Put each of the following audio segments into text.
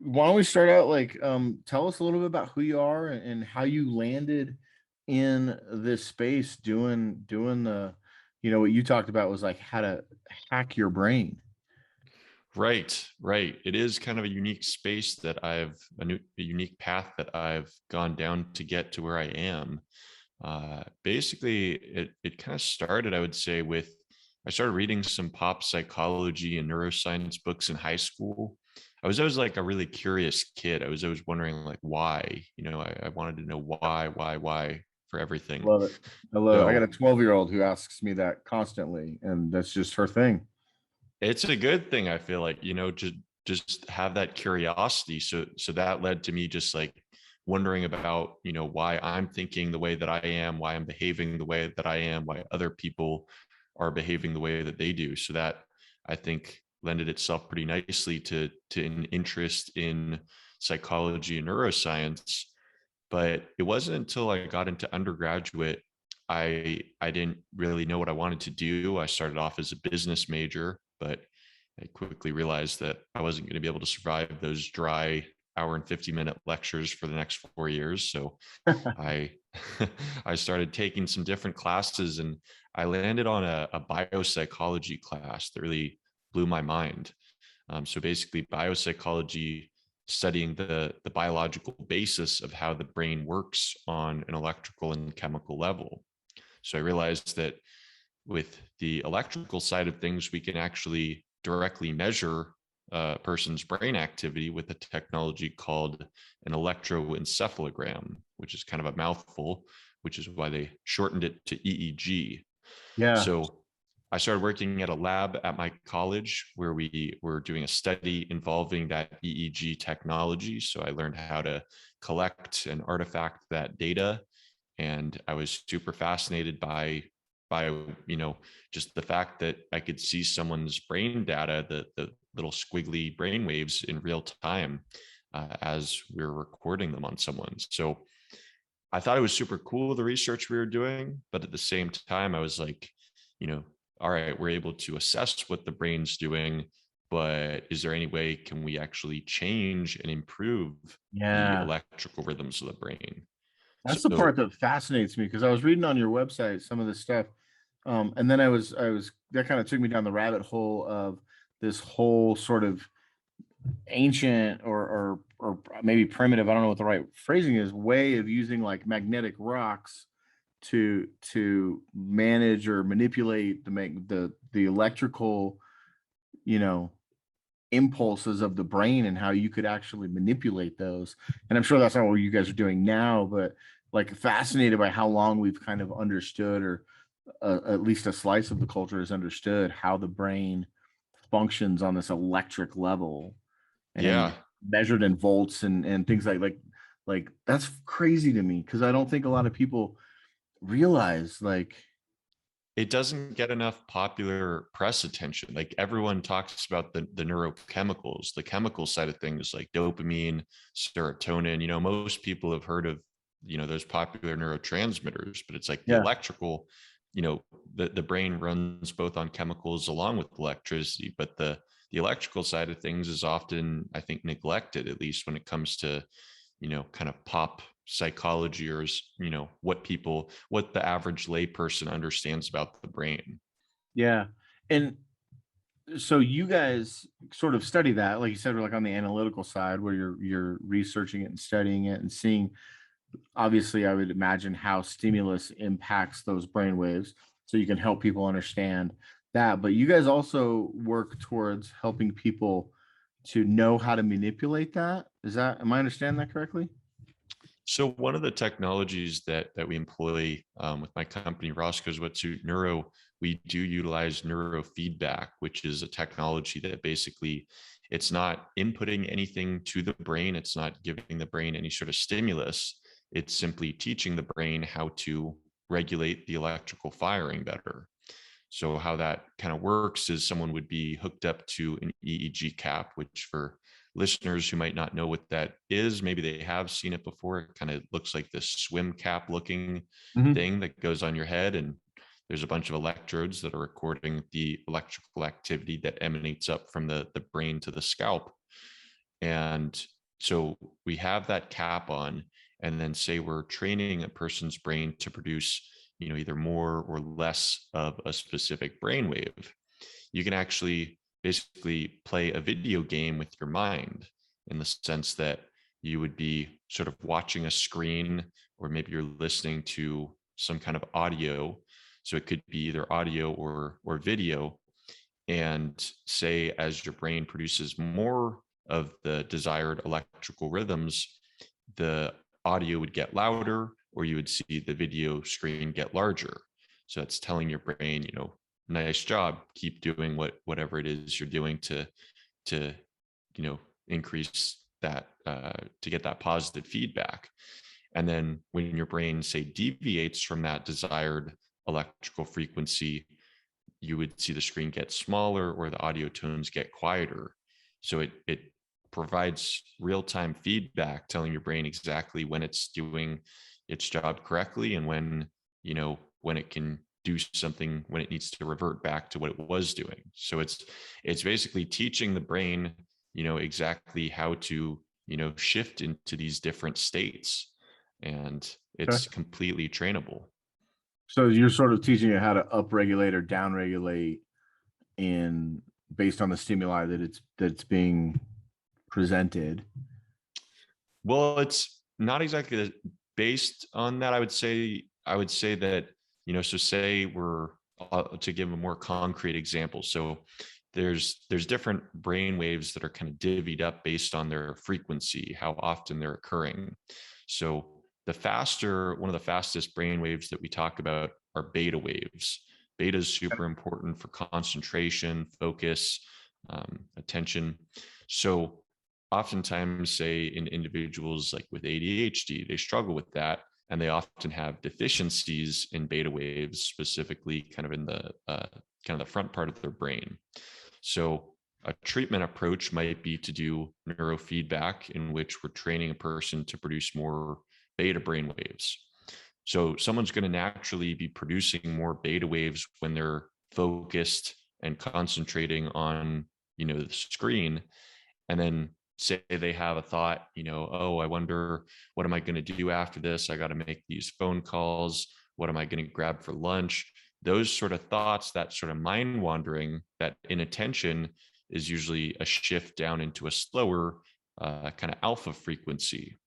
why don't we start out like tell us a little bit about who you are and how you landed in this space doing the what you talked about was like how to hack your brain. Right, right. It is kind of a unique space that a unique path that I've gone down to get to where I am. Basically, it kind of started, I would say, with I started reading some pop psychology and neuroscience books in high school. I was always like a really curious kid. I was always wondering like why, I wanted to know why for everything. Love it. I love it. I got a So 12-year-old who asks me that constantly, and that's just her thing. it's a good thing, I feel like, just have that curiosity. So that led to me just like wondering about, why I'm thinking the way that I am, why I'm behaving the way that I am, why other people are behaving the way that they do. So that, I think, lended itself pretty nicely to an interest in psychology and neuroscience. But it wasn't until I got into undergraduate, I didn't really know what I wanted to do. I started off as a business major, but I quickly realized that I wasn't going to be able to survive those dry hour and 50-minute lectures for the next 4 years. So I I started taking some different classes, and I landed on a biopsychology class that really blew my mind. So basically, biopsychology, studying the biological basis of how the brain works on an electrical and chemical level. So I realized that with the electrical side of things, we can actually directly measure a person's brain activity with a technology called an electroencephalogram, which is kind of a mouthful, which is why they shortened it to EEG. Yeah. So I started working at a lab at my college where we were doing a study involving that EEG technology. So I learned how to collect and artifact that data. And I was super fascinated by just the fact that I could see someone's brain data, the little squiggly brain waves in real time as we were recording them on someone. So I thought it was super cool, the research we were doing, but at the same time, I was like, you know, all right, we're able to assess what the brain's doing, but is there any way can we actually change and improve the Yeah. electrical rhythms of the brain? That's the part So that fascinates me because I was reading on your website some of this stuff. And then I was that kind of took me down the rabbit hole of this whole sort of ancient or maybe primitive, I don't know what the right phrasing is, way of using like magnetic rocks to manage or manipulate the electrical, you know, impulses of the brain and how you could actually manipulate those. And I'm sure that's not what you guys are doing now, but like fascinated by how long we've kind of understood, or at least a slice of the culture has understood how the brain functions on this electric level and yeah, measured in volts and things like that's crazy to me because I don't think a lot of people realize like it doesn't get enough popular press attention. Like everyone talks about the neurochemicals, the chemical side of things like dopamine, serotonin. Most people have heard of, those popular neurotransmitters, but it's like the yeah. electrical, the brain runs both on chemicals along with electricity, but the electrical side of things is often, I think, neglected, at least when it comes to, kind of pop psychology, or what the average layperson understands about the brain. Yeah. And so you guys sort of study that, like you said, like on the analytical side where you're researching it and studying it and seeing, obviously I would imagine how stimulus impacts those brain waves so you can help people understand that. But you guys also work towards helping people to know how to manipulate that. Is that, am I understanding that correctly? So one of the technologies that we employ with my company, Roscoe's Wetsuit Neuro, we do utilize neurofeedback, which is a technology that basically it's not inputting anything to the brain. It's not giving the brain any sort of stimulus. It's simply teaching the brain how to regulate the electrical firing better. So how that kind of works is someone would be hooked up to an EEG cap, which for listeners who might not know what that is, maybe they have seen it before. It kind of looks like this swim cap looking Mhm. thing that goes on your head. And there's a bunch of electrodes that are recording the electrical activity that emanates up from the brain to the scalp. And So we have that cap on, and then say we're training a person's brain to produce, either more or less of a specific brainwave. You can actually basically play a video game with your mind, in the sense that you would be sort of watching a screen, or maybe you're listening to some kind of audio. So it could be either audio or video. And say, as your brain produces more of the desired electrical rhythms, the audio would get louder, or you would see the video screen get larger. So it's telling your brain, nice job, keep doing whatever it is you're doing to increase that, to get that positive feedback. And then when your brain, say, deviates from that desired electrical frequency, you would see the screen get smaller, or the audio tones get quieter. So it provides real-time feedback, telling your brain exactly when it's doing its job correctly, and when it can do something, when it needs to revert back to what it was doing. So it's basically teaching the brain, exactly how to, shift into these different states, and Okay. it's completely trainable. So you're sort of teaching it how to upregulate or downregulate in based on the stimuli that's being presented. Well, it's not exactly based on that. I would say that, so say we're, to give a more concrete example. So there's different brain waves that are kind of divvied up based on their frequency, how often they're occurring. So one of the fastest brain waves that we talk about are beta waves. Beta is super important for concentration, focus, attention. So oftentimes, say, in individuals like with ADHD, they struggle with that, and they often have deficiencies in beta waves, specifically kind of in the front part of their brain. So a treatment approach might be to do neurofeedback, in which we're training a person to produce more beta brain waves. So someone's going to naturally be producing more beta waves when they're focused and concentrating on, the screen. And then say they have a thought, oh, I wonder, what am I going to do after this? I got to make these phone calls. What am I going to grab for lunch? Those sort of thoughts, that sort of mind wandering, that inattention, is usually a shift down into a slower kind of alpha frequency.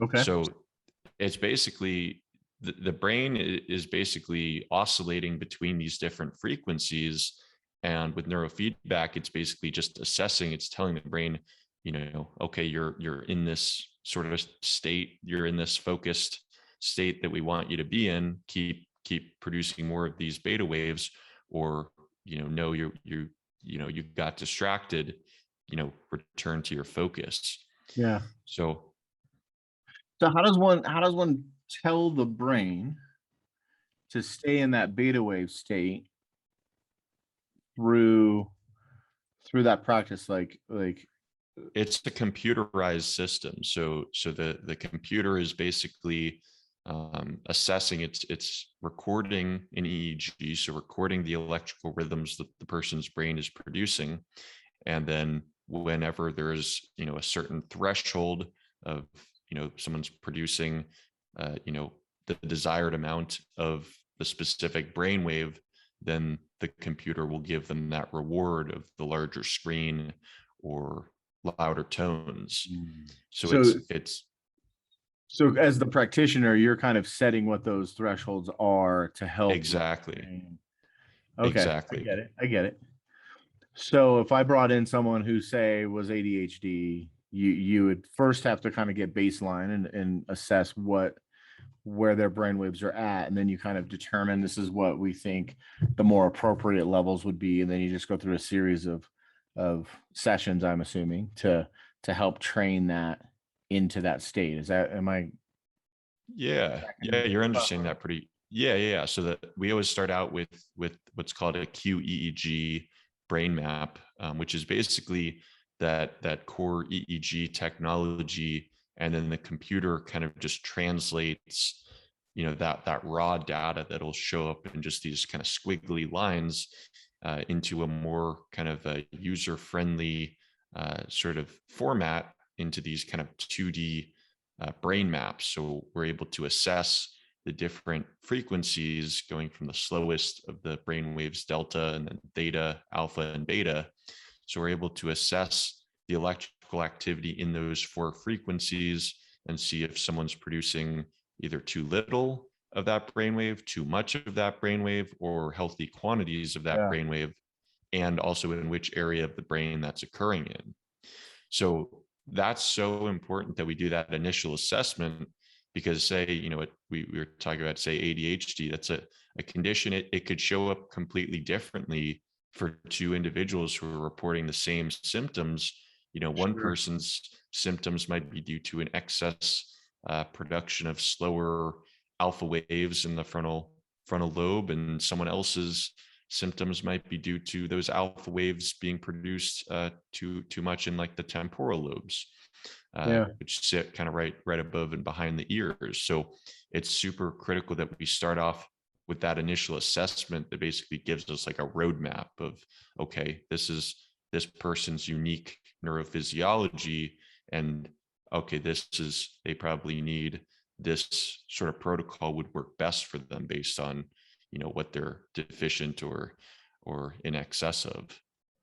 Okay. So it's basically, the brain is basically oscillating between these different frequencies. And with neurofeedback, it's basically just assessing, it's telling the brain, okay, you're in this sort of state, you're in this focused state that we want you to be in, keep producing more of these beta waves. Or, no, you got distracted, return to your focus. Yeah. So So how does one tell the brain to stay in that beta wave state through that practice? Like it's a computerized system. So the computer is basically assessing, it's recording an EEG, so recording the electrical rhythms that the person's brain is producing. And then whenever there's, a certain threshold of, someone's producing, the desired amount of the specific brainwave, then the computer will give them that reward of the larger screen or louder tones. So so it's so as the practitioner, you're kind of setting what those thresholds are to help the exactly, brain. Okay, I exactly. get it. I get it. So if I brought in someone who, say, was ADHD, you would first have to kind of get baseline and assess where their brainwaves are at, and then you kind of determine this is what we think the more appropriate levels would be, and then you just go through a series of sessions, I'm assuming, to help train that into that state. Is that am I Yeah, tracking yeah, you're about understanding right? that pretty. Yeah, yeah, yeah. So that we always start out with what's called a QEEG brain map, which is basically that core EEG technology, and then the computer kind of just translates, that raw data that'll show up in just these kind of squiggly lines, into a more kind of a user friendly sort of format, into these kind of 2D brain maps. So we're able to assess the different frequencies going from the slowest of the brain waves, delta, and then theta, alpha, and beta. So we're able to assess the electrical activity in those 4 frequencies and see if someone's producing either too little of that brainwave, too much of that brainwave, or healthy quantities of that Yeah. brainwave, and also in which area of the brain that's occurring in. So that's so important that we do that initial assessment, because say, we were talking about, say, ADHD, that's a condition, it could show up completely differently for 2 individuals who are reporting the same symptoms. One Sure. person's symptoms might be due to an excess production of slower alpha waves in the frontal lobe, and someone else's symptoms might be due to those alpha waves being produced too much in like the temporal lobes, Yeah. which sit kind of right above and behind the ears. So it's super critical that we start off with that initial assessment that basically gives us like a roadmap of, okay, this is this person's unique neurophysiology, and okay, they probably need this sort of protocol would work best for them based on what they're deficient or in excess of.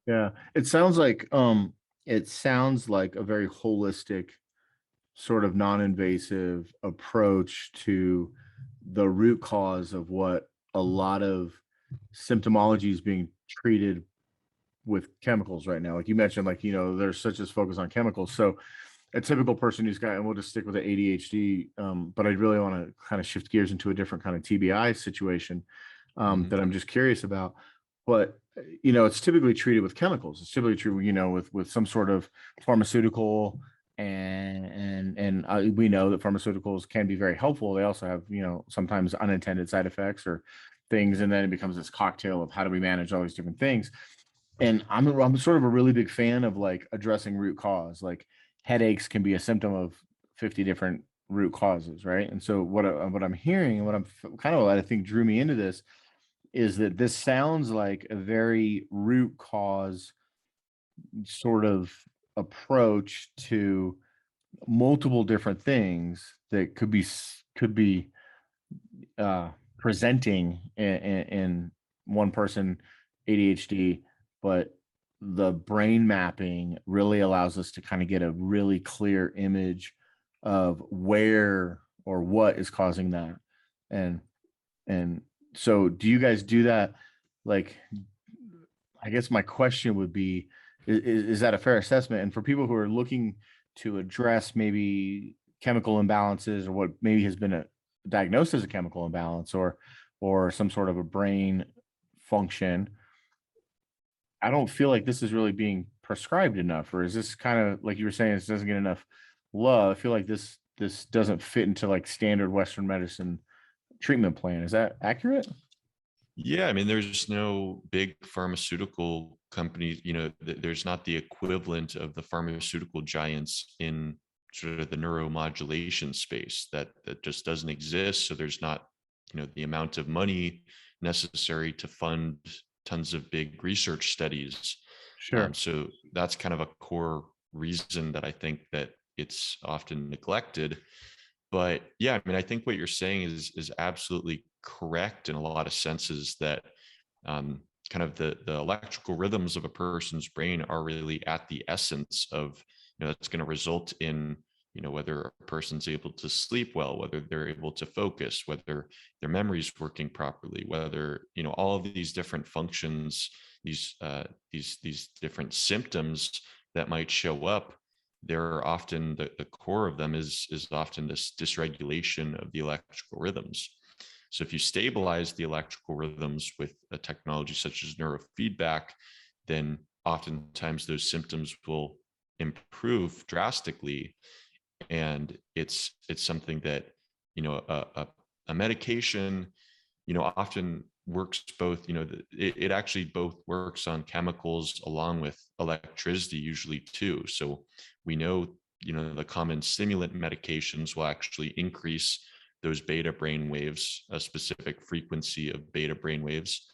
Yeah. It sounds like a very holistic, sort of non-invasive approach to the root cause of what a lot of symptomology is being treated with chemicals right now. Like you mentioned, like, there's such as focus on chemicals. So a typical person who's got, and we'll just stick with the ADHD, but I really want to kind of shift gears into a different kind of TBI situation Mhm. that I'm just curious about. But it's typically treated with chemicals. It's typically treated, with some sort of pharmaceutical, and we know that pharmaceuticals can be very helpful. They also have, sometimes unintended side effects or things, and then it becomes this cocktail of how do we manage all these different things. And I'm sort of a really big fan of like addressing root cause. Like headaches can be a symptom of 50 different root causes, right? And so what I'm hearing, and what kind of what I think drew me into this, is that this sounds like a very root cause sort of approach to multiple different things that could be presenting in one person ADHD, but the brain mapping really allows us to kind of get a really clear image of where or what is causing that. And and so do you guys do that? Like, I guess my question would be, is that a fair assessment? And for people who are looking to address maybe chemical imbalances, or what maybe has been diagnosed as a chemical imbalance, or some sort of a brain function, I don't feel like this is really being prescribed enough. Or is this kind of like you were saying, this doesn't get enough love? I feel like this doesn't fit into like standard Western medicine treatment plan. Is that accurate? Yeah, I mean, there's no big pharmaceutical companies, there's not the equivalent of the pharmaceutical giants in sort of the neuromodulation space. That just doesn't exist. So there's not, the amount of money necessary to fund tons of big research studies. Sure. So that's kind of a core reason that I think that it's often neglected. But yeah, I mean, I think what you're saying is absolutely correct in a lot of senses, that kind of the electrical rhythms of a person's brain are really at the essence of, that's going to result in, whether a person's able to sleep well, whether they're able to focus, whether their memory is working properly, whether, all of these different functions, these different symptoms that might show up, they're often the core of them is often this dysregulation of the electrical rhythms. So if you stabilize the electrical rhythms with a technology such as neurofeedback, then oftentimes those symptoms will improve drastically. And it's something that, a medication, often works both, it actually both works on chemicals along with electricity usually too. So we know, the common stimulant medications will actually increase those beta brain waves, a specific frequency of beta brain waves.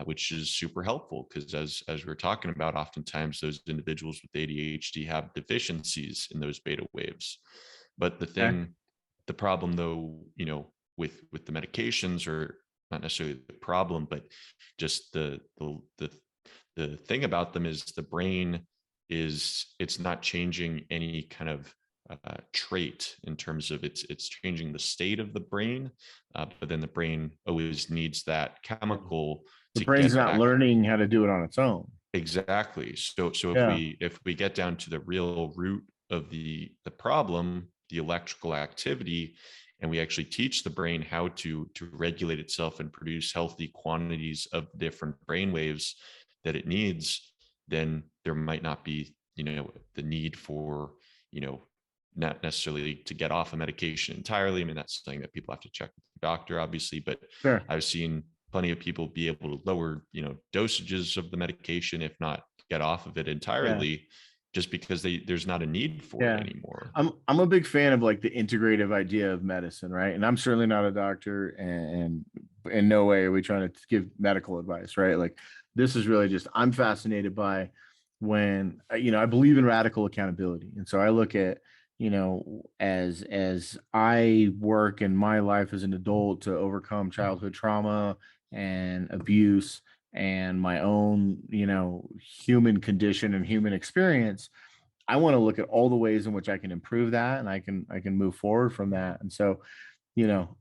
which is super helpful because as we're talking about, oftentimes those individuals with ADHD have deficiencies in those beta waves. But Okay. the problem though, with the medications, or not necessarily the problem, but just the thing about them is the brain it's not changing any kind of trait in terms of it's changing the state of the brain, but then the brain always needs that chemical The to brain's get not back. learning how to do it on its own. Exactly. So Yeah. if we get down to the real root of the problem, the electrical activity, and we actually teach the brain how to regulate itself and produce healthy quantities of different brain waves that it needs, then there might not be, the need for, not necessarily to get off a medication entirely. I mean, that's something that people have to check with the doctor, obviously, but Sure. I've seen plenty of people be able to lower, dosages of the medication, if not get off of it Yeah. entirely, just because there's not a need for it Yeah. anymore. I'm a big fan of like the integrative idea of medicine, right? And I'm certainly not a doctor, and in no way are we trying to give medical advice, right? Like this is really just I'm fascinated by when I believe in radical accountability. And so I look at, as I work in my life as an adult to overcome childhood trauma and abuse and my own, human condition and human experience. I want to look at all the ways in which I can improve that, and I can move forward from that. And so, you know,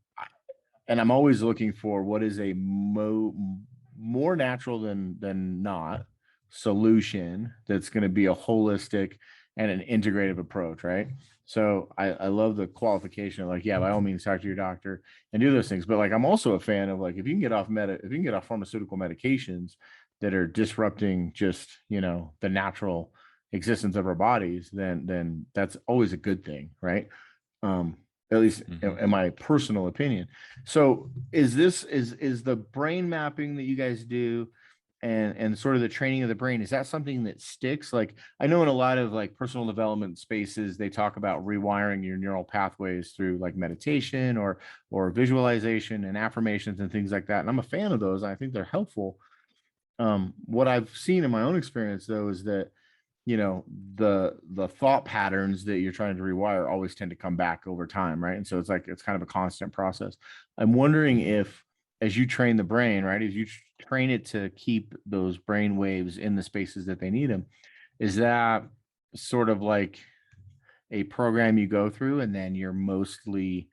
and I'm always looking for what is a more natural than not solution that's going to be a holistic and an integrative approach, right? So I love the qualification of like, yeah, by all means, talk to your doctor and do those things. But like, I'm also a fan of like, if you can get off pharmaceutical medications that are disrupting just, the natural existence of our bodies, then that's always a good thing, right? um at least Mm-hmm. in my personal opinion. So is the brain mapping that you guys do and sort of the training of the brain, is that something that sticks? Like I know in a lot of like personal development spaces they talk about rewiring your neural pathways through like meditation or visualization and affirmations and things like that, and I'm a fan of those. I think they're helpful. What I've seen in my own experience though is that the thought patterns that you're trying to rewire always tend to come back over time, right? And so it's like it's kind of a constant process. I'm wondering if as you train the brain, right, as you train it to keep those brain waves in the spaces that they need them, is that sort of like a program you go through and then you're mostly,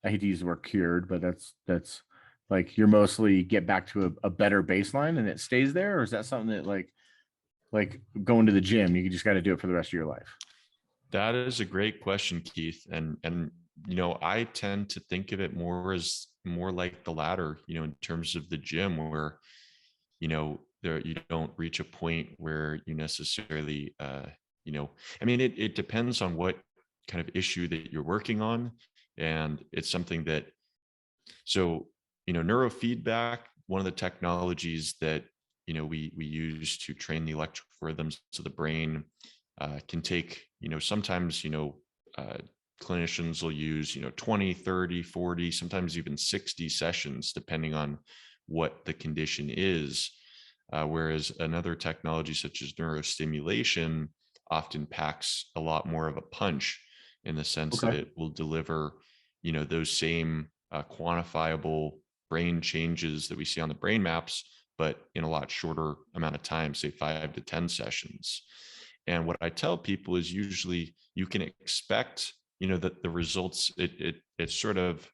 I hate to use the word cured, but that's like you're mostly get back to a better baseline and it stays there? Or is that something that like going to the gym, you just got to do it for the rest of your life? That is a great question, Keith. And I tend to think of it more as more like the latter, in terms of the gym where, there you don't reach a point where you necessarily I mean it depends on what kind of issue that you're working on. And it's something that so, neurofeedback, one of the technologies that, we use to train the electrical rhythms of the brain, can take, sometimes, uh, clinicians will use, 20, 30, 40, sometimes even 60 sessions, depending on what the condition is. Whereas another technology such as neurostimulation often packs a lot more of a punch in the sense that Okay. it will deliver, those same quantifiable brain changes that we see on the brain maps, but in a lot shorter amount of time, say 5 to 10 sessions. And what I tell people is usually you can expect, that the results, it sort of,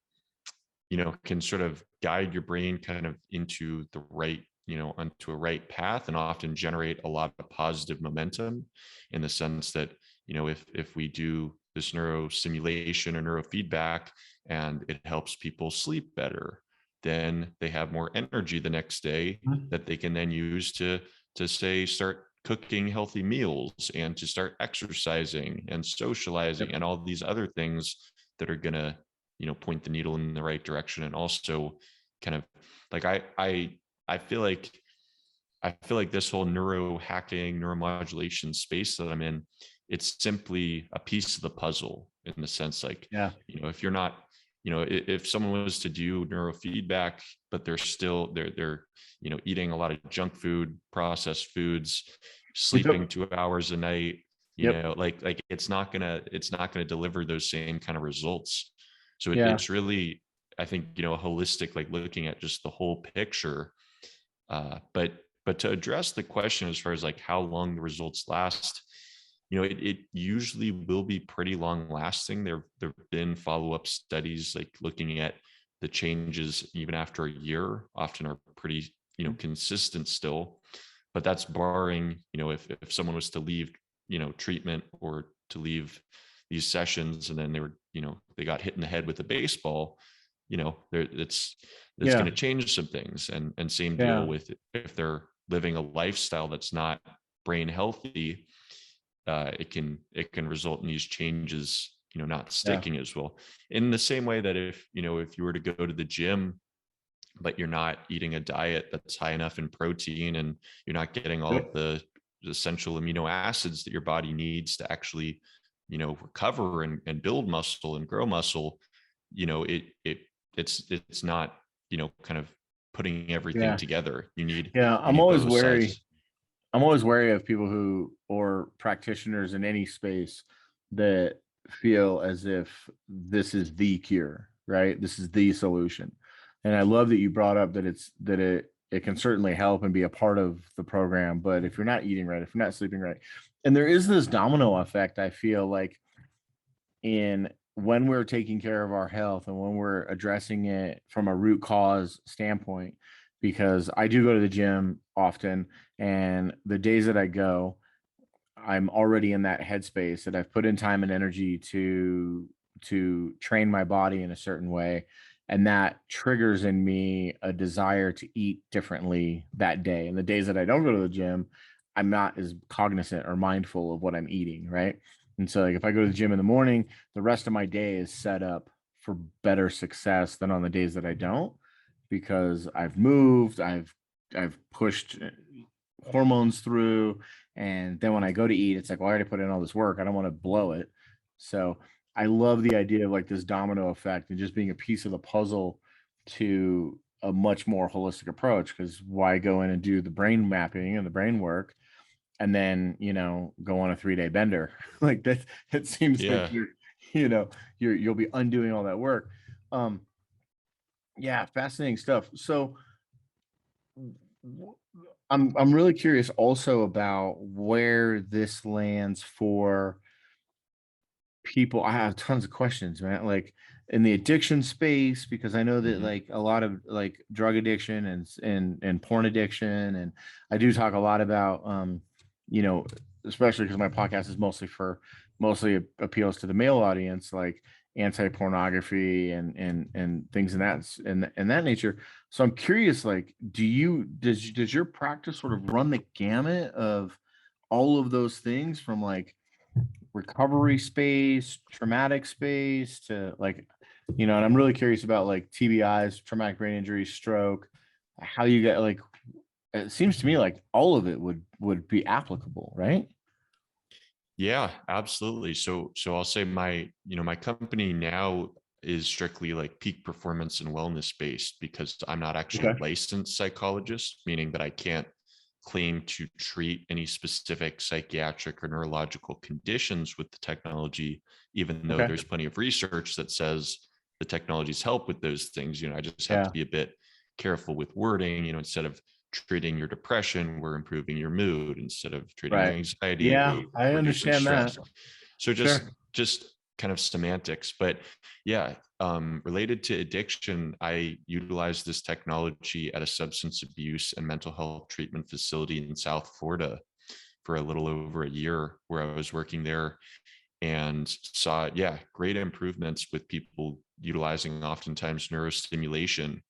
can sort of guide your brain kind of into the right, onto a right path, and often generate a lot of positive momentum in the sense that, if we do this neurostimulation or neurofeedback and it helps people sleep better, then they have more energy the next day Mhm. that they can then use to say start cooking healthy meals and to start exercising and socializing Yep. and all these other things that are going to point the needle in the right direction. And also kind of like I feel like this whole neuro hacking, neuromodulation space that I'm in, it's simply a piece of the puzzle in the sense like, Yeah. if you're not, if someone was to do neurofeedback, but they're eating a lot of junk food, processed foods, sleeping 2 hours a night, Yep. like it's not gonna deliver those same kind of results. So Yeah. it's really, I think, holistic, like looking at just the whole picture. But to address the question as far as like how long the results last, it usually will be pretty long lasting. There've been follow-up studies like looking at the changes even after a year, often are pretty, consistent still. But that's barring, if someone was to leave, treatment, or to leave these sessions, and then they got hit in the head with a baseball, it's going Yeah. to change some things. And same deal Yeah. with if they're living a lifestyle that's not brain healthy, it can result in these changes, not Yeah. sticking as well. In the same way that if you were to go to the gym, but you're not eating a diet that's high enough in protein, and you're not getting all of Yep. the essential amino acids that your body needs to actually, recover and build muscle and grow muscle, it's not, kind of putting everything Yeah. together. You need Yeah. you need both sides. I'm always wary of people who, or practitioners in any space, that feel as if this is the cure, right? This is the solution. And I love that you brought up that it can certainly help and be a part of the program. But if you're not eating right, if you're not sleeping right, and there is this domino effect, I feel like, in when we're taking care of our health and when we're addressing it from a root cause standpoint, because I do go to the gym often, and the days that I go, I'm already in that headspace that I've put in time and energy to train my body in a certain way, and that triggers in me a desire to eat differently that day. And the days that I don't go to the gym, I'm not as cognizant or mindful of what I'm eating, right? And so, like, if I go to the gym in the morning, the rest of my day is set up for better success than on the days that I don't, because I've moved, I've pushed hormones through, and then when I go to eat, it's like, well, I already put in all this work. I don't want to blow it. So I love the idea of like this domino effect and just being a piece of the puzzle to a much more holistic approach. Because why go in and do the brain mapping and the brain work and then, go on a 3-day bender? Like that, it seems like Yeah. you know, you'll be undoing all that work. Um, yeah, fascinating stuff. So I'm really curious also about where this lands for people. I have tons of questions, man. Like in the addiction space, because I know that Mhm. like a lot of like drug addiction and porn addiction, and I do talk a lot about you know, especially because my podcast is mostly appeals to the male audience, like anti-pornography and things in that nature. So I'm curious, like, does your practice sort of run the gamut of all of those things, from like recovery space, traumatic space, to like, and I'm really curious about like TBIs, traumatic brain injury, stroke, how you get like, it seems to me like all of it would be applicable, right? Yeah, absolutely. So I'll say my company now is strictly like peak performance and wellness based, because I'm not actually Okay. a licensed psychologist, meaning that I can't claim to treat any specific psychiatric or neurological conditions with the technology, even though Okay. there's plenty of research that says the technologies help with those things. I just have to Yeah. be a bit careful with wording. Instead of treating your depression, we're improving your mood. Instead of treating your Right. anxiety, Yeah, we're I reducing understand that. stress. So Sure. just kind of semantics. But yeah, related to addiction, I utilized this technology at a substance abuse and mental health treatment facility in South Florida for a little over a year, where I was working there, and saw, yeah, great improvements with people utilizing oftentimes neurostimulation,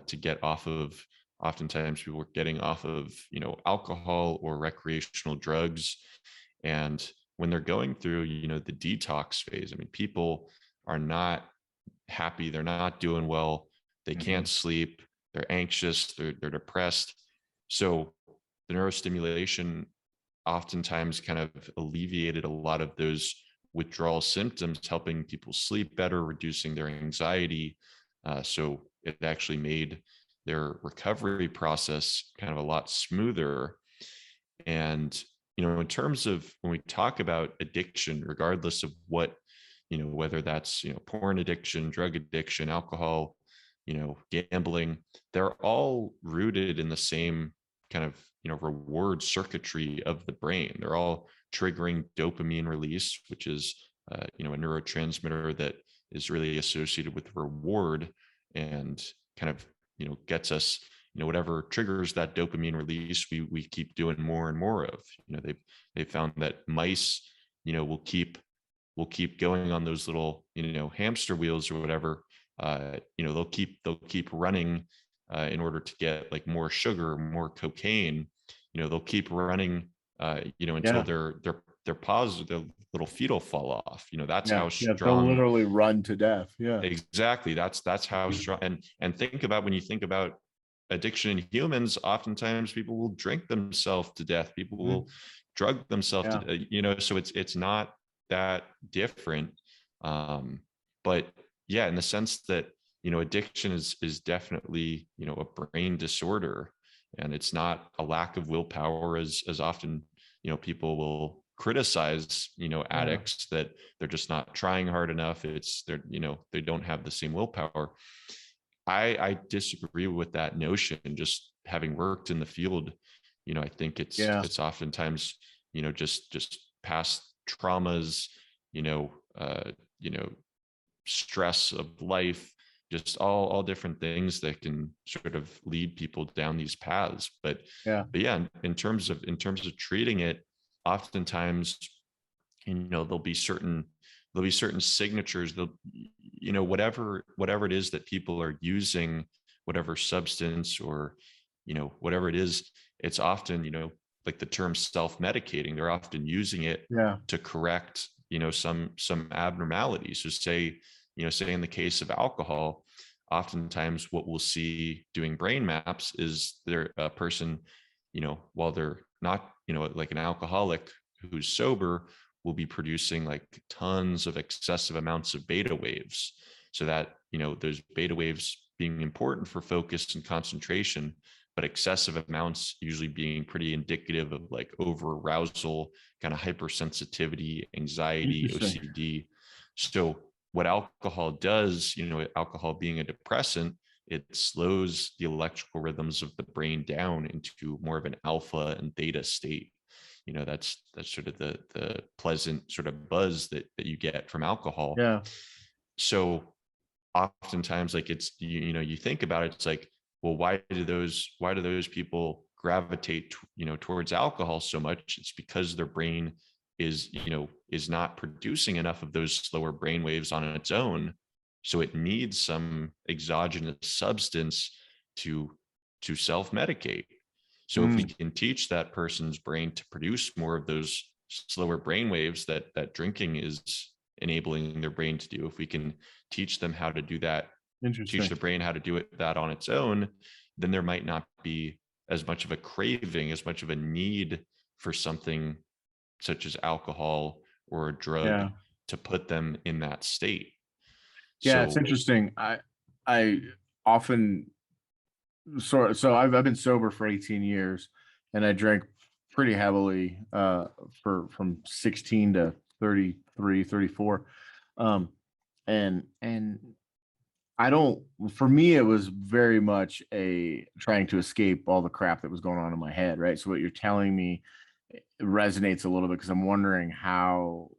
to get off of, oftentimes people were getting off of, alcohol or recreational drugs. And when they're going through, the detox phase, I mean, people are not happy, they're not doing well, they can't Mhm. sleep, they're anxious, they're depressed. So the neurostimulation oftentimes kind of alleviated a lot of those withdrawal symptoms, helping people sleep better, reducing their anxiety. So it actually made their recovery process kind of a lot smoother. And, in terms of when we talk about addiction, regardless of what, whether that's, porn addiction, drug addiction, alcohol, gambling, they're all rooted in the same kind of, reward circuitry of the brain. They're all triggering dopamine release, which is, a neurotransmitter that is really associated with reward and kind of, gets us, whatever triggers that dopamine release, we keep doing more and more of. They've found that mice, will keep going on those little, hamster wheels or whatever. They'll keep running in order to get like more sugar, more cocaine. They'll keep running, until Yeah. their paws, their little feet will fall off. That's Yeah. how Yeah. They'll strong. literally run to death. Yeah. Exactly. That's how strong. And think about, when you think about addiction in humans, oftentimes people will drink themselves to death. People Mhm. will drug themselves Yeah. to, so it's not that different. But yeah, in the sense that, addiction is definitely, a brain disorder, and it's not a lack of willpower, as often, people will criticize, Yeah. addicts, that they're just not trying hard enough. They don't have the same willpower. I disagree with that notion. Just having worked in the field, I think it's Yeah. it's oftentimes, just past traumas, you know, uh, you know, stress of life, just all different things that can sort of lead people down these paths. But Yeah. yeah, in terms of treating it, oftentimes, there'll be certain signatures. Whatever it is that people are using, whatever substance, or whatever it is, it's often, like the term self-medicating. They're often using it Yeah. to correct, some abnormalities. So say in the case of alcohol, oftentimes what we'll see doing brain maps is there a person, while they're not, like an alcoholic who's sober, will be producing like tons of excessive amounts of beta waves. So that, those beta waves being important for focus and concentration, but excessive amounts usually being pretty indicative of like over arousal, kind of hypersensitivity, anxiety, Interesting. OCD. So what alcohol does, alcohol being a depressant, it slows the electrical rhythms of the brain down into more of an alpha and theta state. That's sort of the pleasant sort of buzz that you get from alcohol. Yeah. So oftentimes, like, it's, you think about it, it's like, well, why do those people gravitate towards alcohol so much? It's because their brain is not producing enough of those slower brain waves on its own, so it needs some exogenous substance to self-medicate. So if we Mm. can teach that person's brain to produce more of those slower brain waves that drinking is enabling their brain to do, if we can teach them how to do that, teach Interesting. the brain how to do it that on its own, then there might not be as much of a craving, as much of a need for something such as alcohol or a drug Yeah. to put them in that state. Yeah. It's So interesting. I often so I've been sober for 18 years, and I drank pretty heavily for from 16 to 33, 34. Um and I don't for me it was very much a trying to escape all the crap that was going on in my head, right? So what you're telling me resonates a little bit because I'm wondering how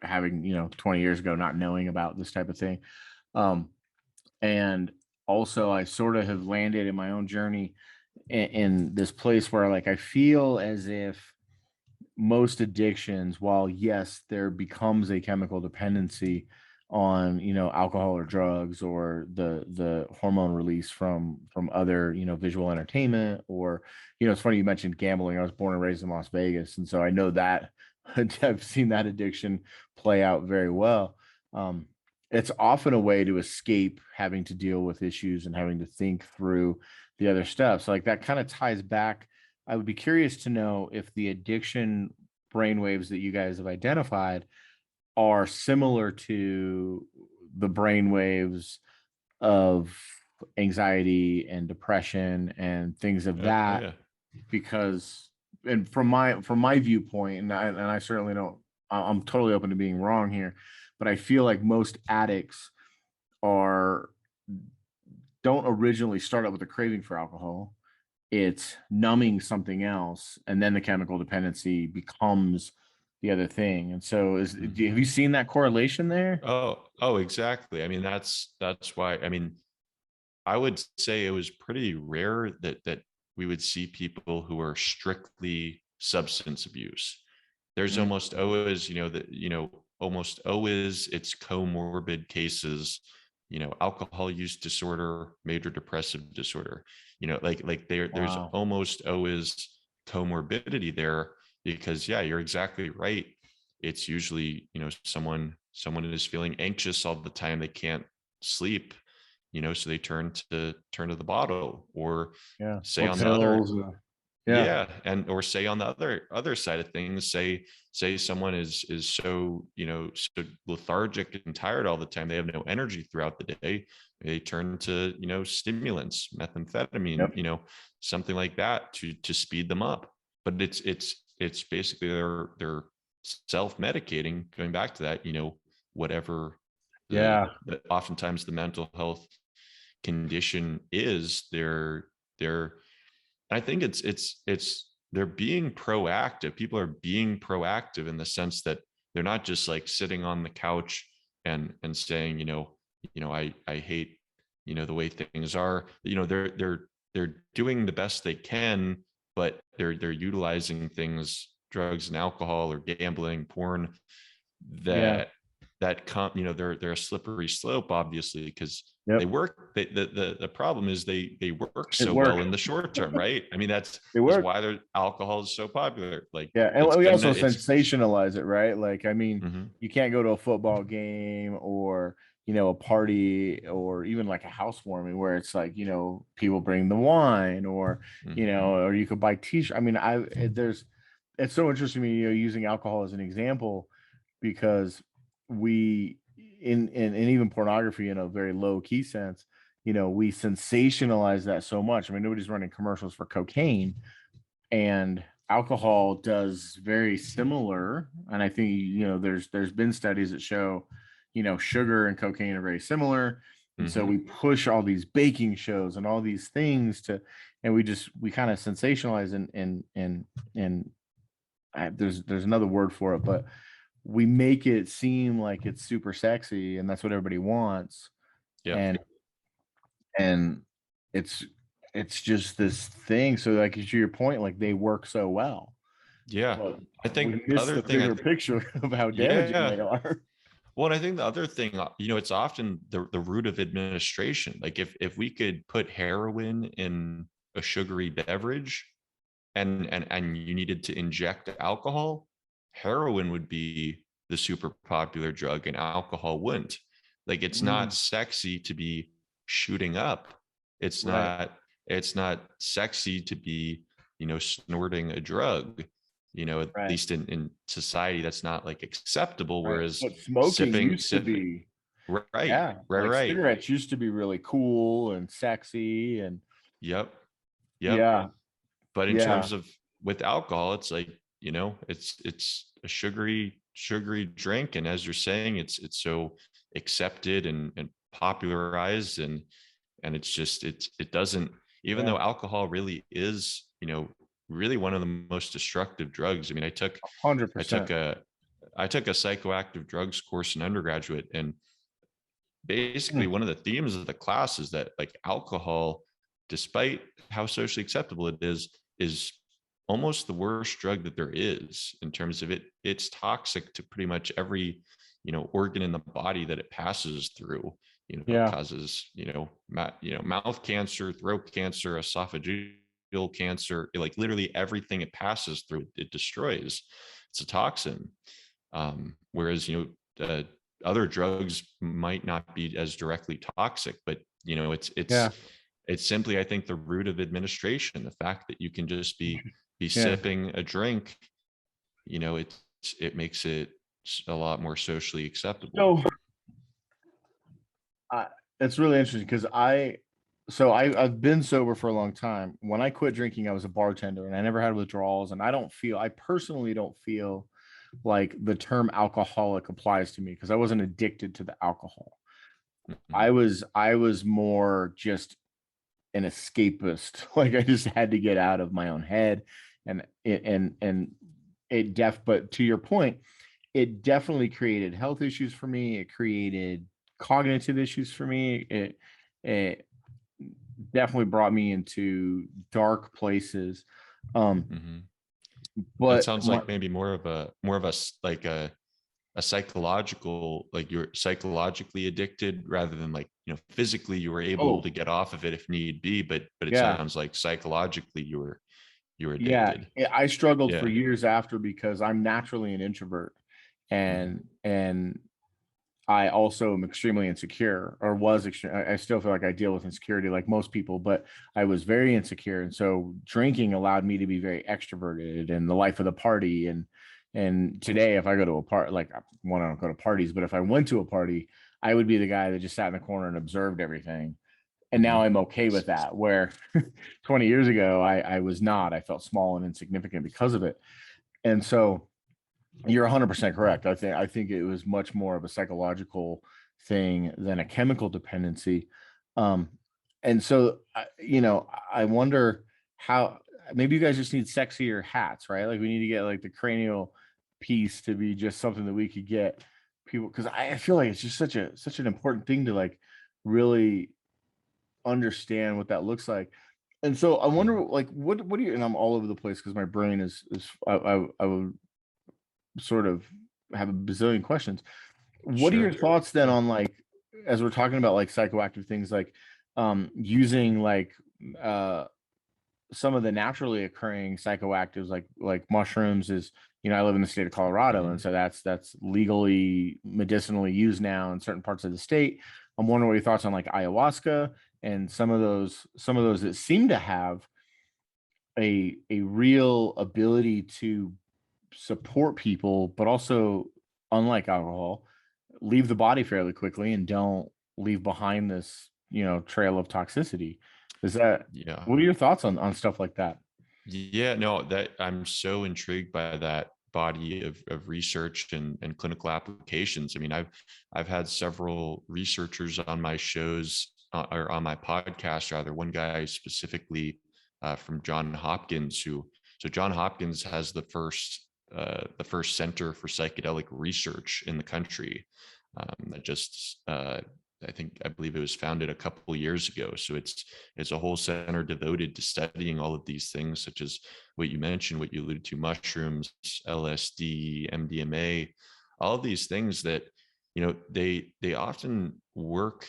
having, 20 years ago not knowing about this type of thing. Um and also I sort of have landed in my own journey in this place where like I feel as if most addictions, while yes, there becomes a chemical dependency on, alcohol or drugs or the hormone release from other, visual entertainment, or, it's funny you mentioned gambling. I was born and raised in Las Vegas, and so I know that I've seen that addiction play out very well. Um, it's often a way to escape having to deal with issues and having to think through the other stuff. So like that kind of ties back. I would be curious to know if the addiction brainwaves that you guys have identified are similar to the brain waves of anxiety and depression and things of that, Yeah. because, and from my viewpoint, and I certainly don't, I'm totally open to being wrong here, but I feel like most addicts are don't originally start out with a craving for alcohol. It's numbing something else, and then the chemical dependency becomes the other thing. And so, have Mhm. you seen that correlation there? Oh, exactly. I mean, that's why, I mean, I would say it was pretty rare that we would see people who are strictly substance abuse. There's Mm, almost always, almost always it's comorbid cases, alcohol use disorder, major depressive disorder, there's wow. almost always comorbidity there because yeah, you're exactly right. It's usually, someone is feeling anxious all the time. They can't sleep, so they turn to the bottle, or Yeah. say Or on the other, pills. Yeah. yeah, and or say on the other side of things, say someone is so, so lethargic and tired all the time, they have no energy throughout the day, they turn to, stimulants, methamphetamine, Yep. something like that to speed them up. But it's basically they're self-medicating, going back to that, whatever Yeah. oftentimes the mental health condition is, they're I think it's they're being proactive. People are being proactive in the sense that they're not just like sitting on the couch and saying, I hate, the way things are. They're doing the best they can, but they're utilizing things, drugs and alcohol or gambling, porn, Yeah. that they're a slippery slope, obviously, because they Yep. work. The problem is they work It so well worked. in the short term, right? I mean, It that's worked. why their alcohol is so popular. Like Yeah, and it's we gonna also it's sensationalize it, right? Like, I mean, mhm, you can't go to a football game or, a party or even like a housewarming where it's like, people bring the wine or, mhm. or you could buy t-shirt. I mean, it's so interesting to me, using alcohol as an example, because we, in even pornography in a very low key sense, we sensationalize that so much. I mean, nobody's running commercials for cocaine, and alcohol does very similar. And I think, there's been studies that show, sugar and cocaine are very similar. And so we Mhm. push all these baking shows and all these things to, and we kind of sensationalize, and there's another word for it, but we make it seem like it's super sexy and that's what everybody wants. Yep. And and it's just this thing. So, like, to your point, like, they work so well, Yeah. but I think we the miss other the thing bigger picture of how damaging yeah. they are. Well, and I think the other thing, it's often the root of administration. Like if we could put heroin in a sugary beverage, and you needed to inject alcohol, heroin would be the super popular drug and alcohol wouldn't. Like it's not Mm, sexy to be shooting up. It's right, not it's not sexy to be, snorting a drug. At right, least in society that's not like acceptable. right. Whereas But smoking sipping used to sipping be, right, yeah, right, like right. cigarettes used to be really cool and sexy, and Yep. Yep. yeah, But in yeah, terms of with alcohol, it's like, it's a sugary drink, and as you're saying, it's so accepted and popularized, and it's just it doesn't, even yeah, though alcohol really is, really one of the most destructive drugs. I mean, I took 100%. a I took a psychoactive drugs course in undergraduate, and basically Mm, one of the themes of the class is that like alcohol, despite how socially acceptable it is almost the worst drug that there is in terms of it's toxic to pretty much every, organ in the body that it passes through. It yeah, causes, mouth cancer, throat cancer, esophageal cancer, like literally everything it passes through, it destroys. It's a toxin. Whereas, other drugs might not be as directly toxic, but yeah, it's simply, I think, the root of administration. The fact that you can just be yeah, sipping a drink, it makes it a lot more socially acceptable. So it's really interesting because I've been sober for a long time. When I quit drinking, I was a bartender and I never had withdrawals. And I personally don't feel like the term alcoholic applies to me because I wasn't addicted to the alcohol. Mhm. I was more just an escapist. Like I just had to get out of my own head, but to your point, it definitely created health issues for me. It created cognitive issues for me. It definitely brought me into dark places. Um, Mhm. That but sounds my like maybe like a psychological, like you're psychologically addicted rather than like, physically you were able to oh get off of it if need be, but it yeah, sounds like psychologically you were yeah, addicted. I struggled for Yeah. years after because I'm naturally an introvert, Mhm. and I also am extremely insecure, or was extreme. I still feel like I deal with insecurity like most people, but I was very insecure. And so drinking allowed me to be very extroverted and the life of the party. And today, if I go to a party, like one, I don't go to parties, but if I went to a party, I would be the guy that just sat in the corner and observed everything. And now Mhm. I'm okay with that. Where 20 years ago, I was not. I felt small and insignificant because of it. And so you're 100% correct. I think it was much more of a psychological thing than a chemical dependency. Um, and so I wonder how maybe you guys just need sexier hats, right? Like we need to get like the cranial piece to be just something that we could get people, because I feel like it's just such an important thing to like really understand what that looks like. And so I wonder, Mhm. like, what do you? And I'm all over the place because my brain is I would sort of have a bazillion questions. What are your Sure. thoughts then Yeah. on like, as we're talking about like psychoactive things, like using like uh some of the naturally occurring psychoactives like mushrooms is, I live in the state of Colorado, and Mhm. so that's legally medicinally used now in certain parts of the state. I'm wondering what your thoughts on like ayahuasca and some of those that seem to have a real ability to support people, but also, unlike alcohol, leave the body fairly quickly and don't leave behind this, trail of toxicity. Is that Yeah. What are your thoughts on stuff like that? Yeah, no, that I'm so intrigued by that body of research and clinical applications. I mean, I've had several researchers on my shows, or on my podcast rather. One guy specifically, from John Hopkins, so John Hopkins has the first center for psychedelic research in the country, that just I believe it was founded a couple of years ago. So it's a whole center devoted to studying all of these things, such as what you mentioned, what you alluded to: mushrooms, LSD, MDMA, all of these things that, they often work,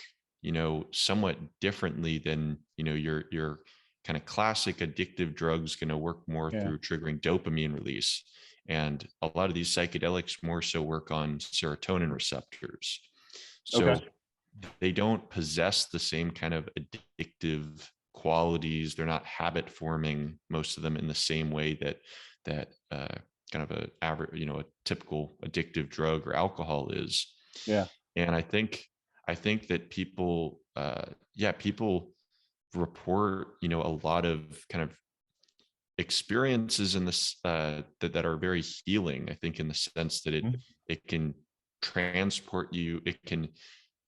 somewhat differently than, your kind of classic addictive drugs, going to work more Yeah. through triggering dopamine release. And a lot of these psychedelics more so work on serotonin receptors. Okay. So they don't possess the same kind of addictive qualities. They're not habit forming, most of them, in the same way that kind of a average, a typical addictive drug or alcohol is. Yeah. And I think that people report, a lot of kind of experiences in this, that are very healing. I think in the sense that it Mhm. it can transport you. It can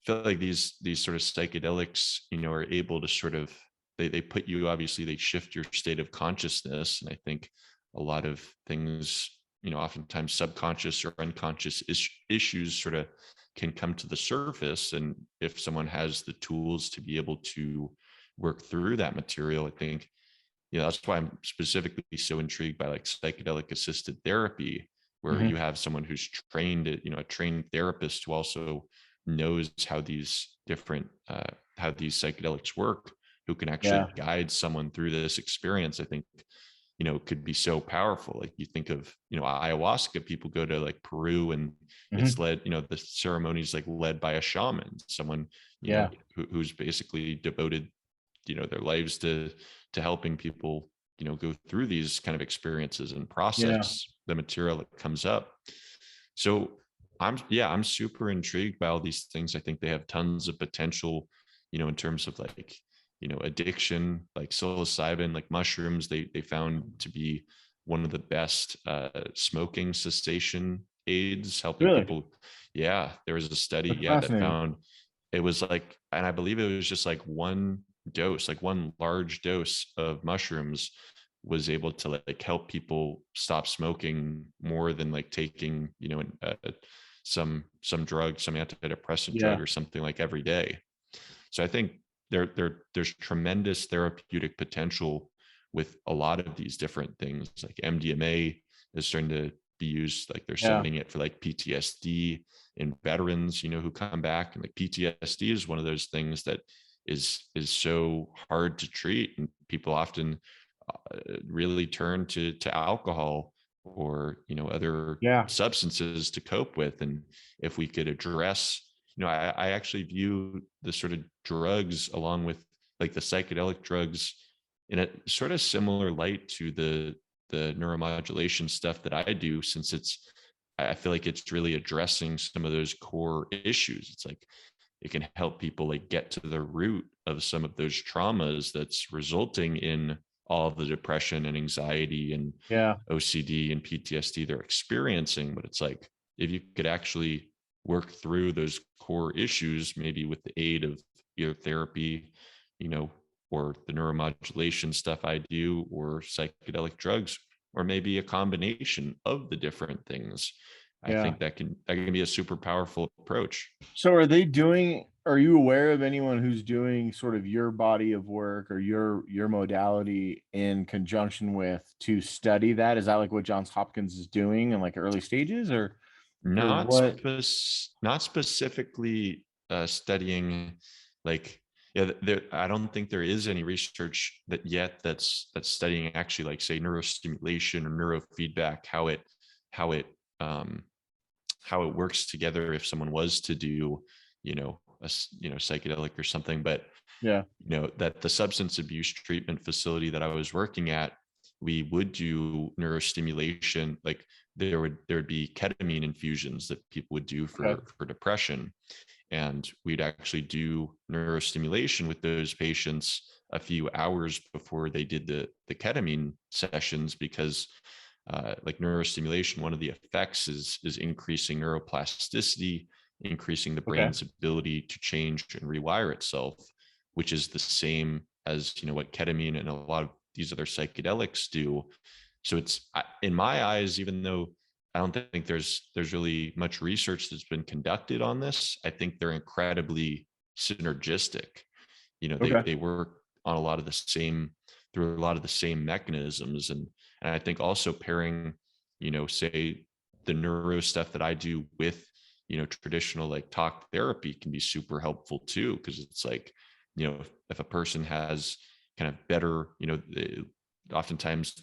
feel like these sort of psychedelics, are able to sort of, they put you, obviously they shift your state of consciousness. And I think a lot of things, oftentimes subconscious or unconscious issues sort of can come to the surface. And if someone has the tools to be able to work through that material, I think, that's why I'm specifically so intrigued by like psychedelic assisted therapy, where Mhm. you have someone who's trained, a trained therapist who also knows how these psychedelics work, who can actually Yeah. guide someone through this experience. I think, could be so powerful. Like you think of, ayahuasca, people go to like Peru, and it's Mhm. led, the ceremony is like led by a shaman, someone, Yeah. who's basically devoted, their lives to helping people, go through these kind of experiences and Yeah. process the material that comes up. So I'm super intrigued by all these things. I think they have tons of potential, in terms of like, addiction, like psilocybin, like mushrooms, they found to be one of the best smoking cessation aids, helping Really? people. Yeah, there was a study, That's yeah, that fascinating. found it was like, and I believe it was just like one dose, like one large dose of mushrooms was able to like help people stop smoking more than like taking, some drug, some antidepressant Yeah. drug or something like every day. So I think there's tremendous therapeutic potential with a lot of these different things. Like MDMA is starting to be used, like they're Yeah. studying it for like PTSD in veterans, who come back. And like PTSD is one of those things that is so hard to treat, and people often really turn to alcohol or other Yeah. substances to cope with. And if we could address, I actually view the sort of drugs along with like the psychedelic drugs in a sort of similar light to the neuromodulation stuff that I do, since I feel like it's really addressing some of those core issues. It's like it can help people like get to the root of some of those traumas that's resulting in all of the depression and anxiety and Yeah. OCD and PTSD they're experiencing. But it's like, if you could actually work through those core issues, maybe with the aid of either therapy, you know, or the neuromodulation stuff I do, or psychedelic drugs, or maybe a combination of the different things. I Yeah. think that can be a super powerful approach. So are you aware of anyone who's doing sort of your body of work or your modality in conjunction with to study that? Is that like what Johns Hopkins is doing in like early stages or what? Not specifically studying like, yeah, there, I don't think there is any research that yet that's studying actually like say neurostimulation or neurofeedback, how it um how it works together if someone was to do, psychedelic or something. But Yeah. that the substance abuse treatment facility that I was working at, we would do neurostimulation. Like there'd be ketamine infusions that people would do Okay. for depression, and we'd actually do neurostimulation with those patients a few hours before they did the ketamine sessions, because like neurostimulation, one of the effects is increasing neuroplasticity, increasing the Okay. brain's ability to change and rewire itself, which is the same as what ketamine and a lot of these other psychedelics do. So it's, in my eyes, even though I don't think there's really much research that's been conducted on this, I think they're incredibly synergistic. Okay. They work on a lot of the same through a lot of the same mechanisms. And I think also pairing, say the neuro stuff that I do with, traditional like talk therapy can be super helpful too. Cause it's like, if a person has kind of better, oftentimes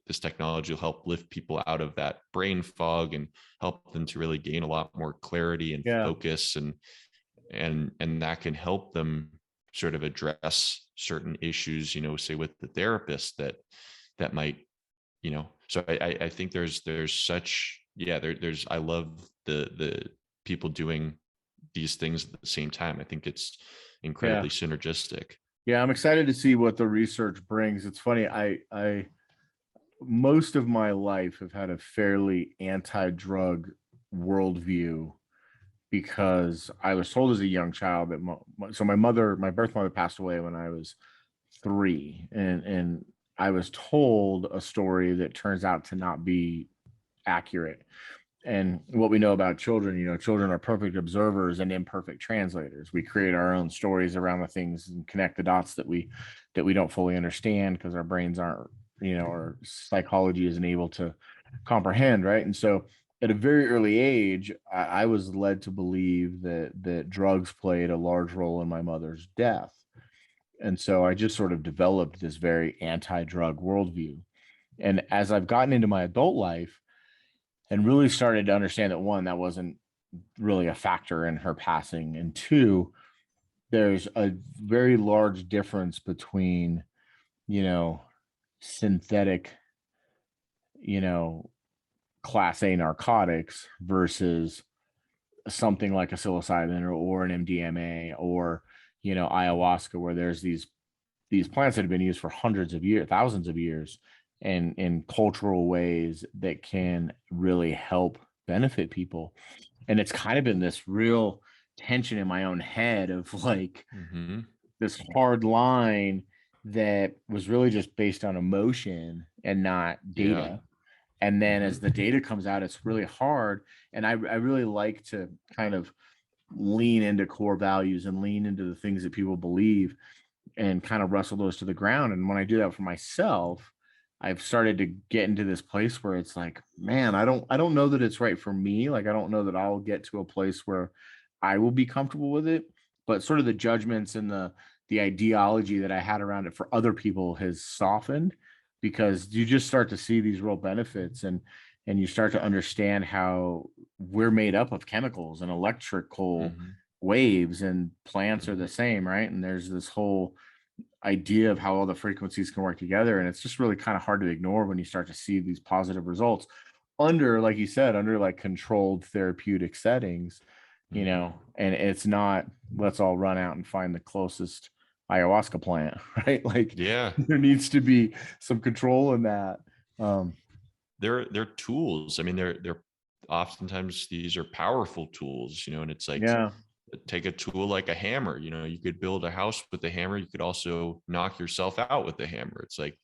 this technology will help lift people out of that brain fog and help them to really gain a lot more clarity and Yeah. focus, and that can help them sort of address certain issues, say with the therapist that might, so I think there's such, yeah, there's, I love the people doing these things at the same time. I think it's Yeah. incredibly synergistic. Yeah. I'm excited to see what the research brings. It's funny. I most of my life have had a fairly anti-drug worldview because I was told as a young child that so my birth mother passed away when I was 3, and I was told a story that turns out to not be accurate. And what we know about children, children are perfect observers and imperfect translators. We create our own stories around the things and connect the dots that we don't fully understand because our brains aren't, our psychology isn't able to comprehend, right? And so at a very early age, I was led to believe that drugs played a large role in my mother's death. And so I just sort of developed this very anti-drug worldview. And as I've gotten into my adult life and really started to understand that, one, that wasn't really a factor in her passing, and two, there's a very large difference between, you know, synthetic, you know, class A narcotics versus something like a psilocybin or an MDMA or, ayahuasca, where there's these plants that have been used for hundreds of years, thousands of years, and in cultural ways that can really help benefit people. And it's kind of been this real tension in my own head of like Mm-hmm. this hard line that was really just based on emotion and not Yeah. data. And then Mm-hmm. as the data comes out, it's really hard. And I really like to kind of lean into core values and lean into the things that people believe and kind of wrestle those to the ground. And when I do that for myself, I've started to get into this place where it's like, man, I don't know that it's right for me. Like, I don't know that I'll get to a place where I will be comfortable with it. But sort of the judgments and the ideology that I had around it for other people has softened, because you just start to see these real benefits, and you start to understand how we're made up of chemicals and electrical Mm-hmm. waves, and plants are Mm-hmm. the same, right? And there's this whole idea of how all the frequencies can work together, and it's just really kind of hard to ignore when you start to see these positive results under, like you said, under like controlled therapeutic settings, Mm-hmm. and it's not, let's all run out and find the closest ayahuasca plant, right? Like, Yeah. there needs to be some control in that. um They're tools. I mean, they're oftentimes these are powerful tools, and it's like, yeah, take a tool like a hammer. You could build a house with a hammer. You could also knock yourself out with a hammer. It's like,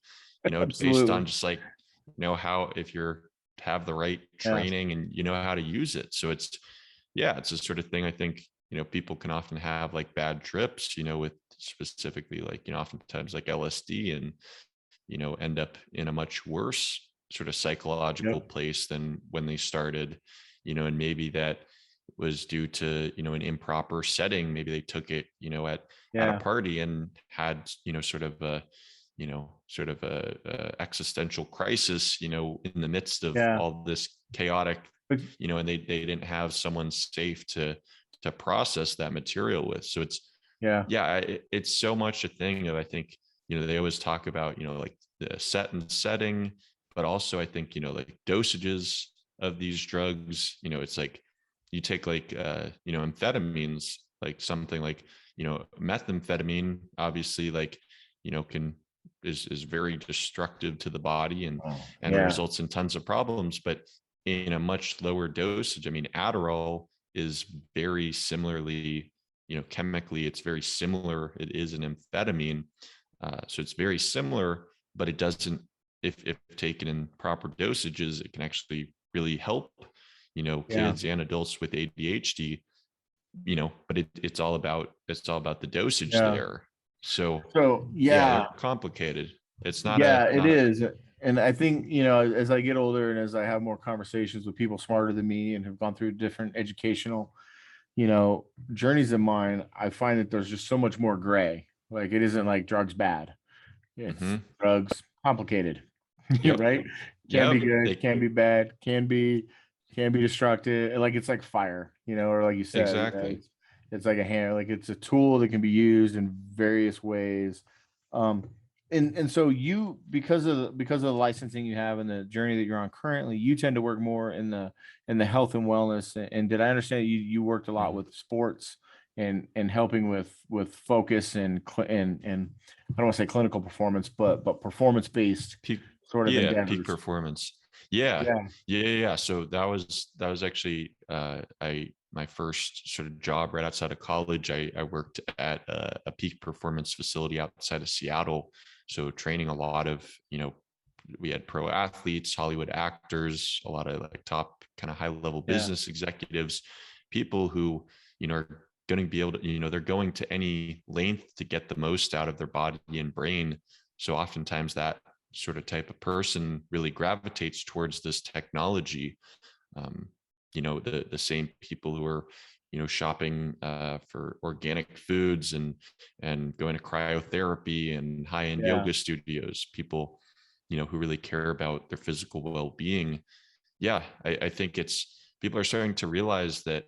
it's based on absolutely. just like, how, if you're have the right Yeah, training and you know how to use it. So it's, yeah, it's the sort of thing I think, people can often have like bad trips, with specifically like, oftentimes like LSD, and, end up in a much worse sort of psychological yep, place than when they started, and maybe that was due to, an improper setting. Maybe they took it, at a yeah, party and had, sort of a existential crisis, in the midst of yeah, all this chaotic, but and they didn't have someone safe to process that material with. So it's, yeah, yeah, it's so much a thing of, I think, they always talk about, like the set and setting, but also I think, like dosages of these drugs. It's like you take like, amphetamines, like something like, methamphetamine, obviously, like, can is very destructive to the body, oh and yeah, results in tons of problems. But in a much lower dosage, I mean, Adderall is very similarly, chemically, it's very similar. It is an amphetamine. So it's very similar, but it doesn't, if taken in proper dosages, it can actually really help, yeah. kids and adults with ADHD, but it's all about the dosage Yeah. there. So So yeah, they're yeah, complicated. It's not a, yeah, it not a, is. And I think, as I get older and as I have more conversations with people smarter than me and have gone through different educational, journeys of mine, I find that there's just so much more gray. Like, it isn't like drugs bad. It's mhm. drugs complicated, Yep. right? Can be Yep. good, can be bad, can be destructive. Like, it's like fire, or like you said, Exactly. it's like a hand, like it's a tool that can be used in various ways. Um, and so you, because of the licensing you have and the journey that you're on currently, you tend to work more in the health and wellness. And did I understand you worked a lot Mhm. with sports and helping with focus and I don't want to say clinical performance, but performance based Peak, sort of yeah, peak endeavors. performance. Yeah, Yeah, yeah, yeah, yeah. So that was actually, I my first sort of job right outside of college. I worked at a peak performance facility outside of Seattle. So training a lot of, we had pro athletes, Hollywood actors, a lot of like top kind of high level yeah, business executives, people who, are going to be able to, they're going to any length to get the most out of their body and brain. So oftentimes that sort of type of person really gravitates towards this technology. Um, the same people who are, shopping for organic foods and going to cryotherapy and high end yeah, yoga studios. People, who really care about their physical well being. Yeah, I think it's people are starting to realize that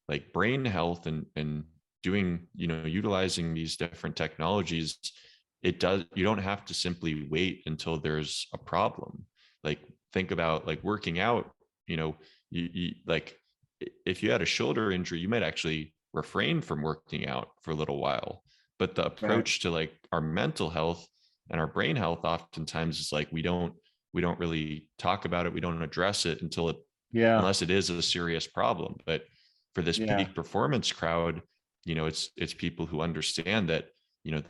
like brain health and doing, utilizing these different technologies, you don't have to simply wait until there's a problem. Like think about like working out, you like if you had a shoulder injury, you might actually refrain from working out for a little while. But the Right. approach to like our mental health and our brain health oftentimes is like we don't really talk about it, we don't address it until it, Yeah. unless it is a serious problem. But for this Yeah. peak performance crowd, it's people who understand that,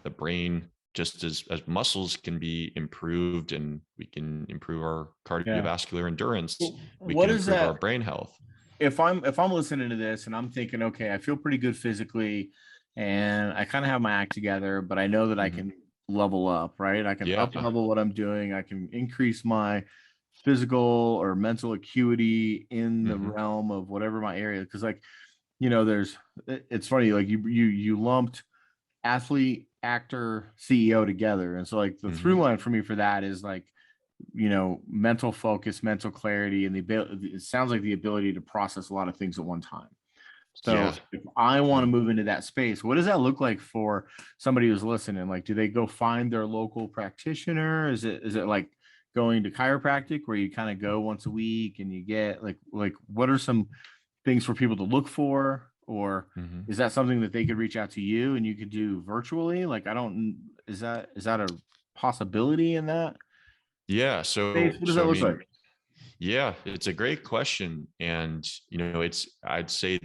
the brain, just as muscles can be improved and we can improve our Yeah. cardiovascular endurance, Well, we what can is improve our that? brain health. If I'm listening to this and I'm thinking, okay, I feel pretty good physically and I kind of have my act together, but I know that I Mhm. can level up, right? I can up Yeah. level what I'm doing. I can increase my physical or mental acuity in the Hmm. realm of whatever my area. Cause like, there's it's funny, like you lumped athlete, actor, CEO together. And so like the Hmm. through line for me for that is like, mental focus, mental clarity, and the ability, it sounds like the ability to process a lot of things at one time. So Yeah. if I want to Yeah. move into that space, what does that look like for somebody who's listening? Like, do they go find their local practitioner? Is it like going to chiropractic where you kind of go once a week and you get like what are some things for people to look for? Or Hmm. is that something that they could reach out to you and you could do virtually? Like, I don't, is that a possibility in that Yeah. space? So, What does so that I look mean, like? yeah, it's a great question. And, I'd say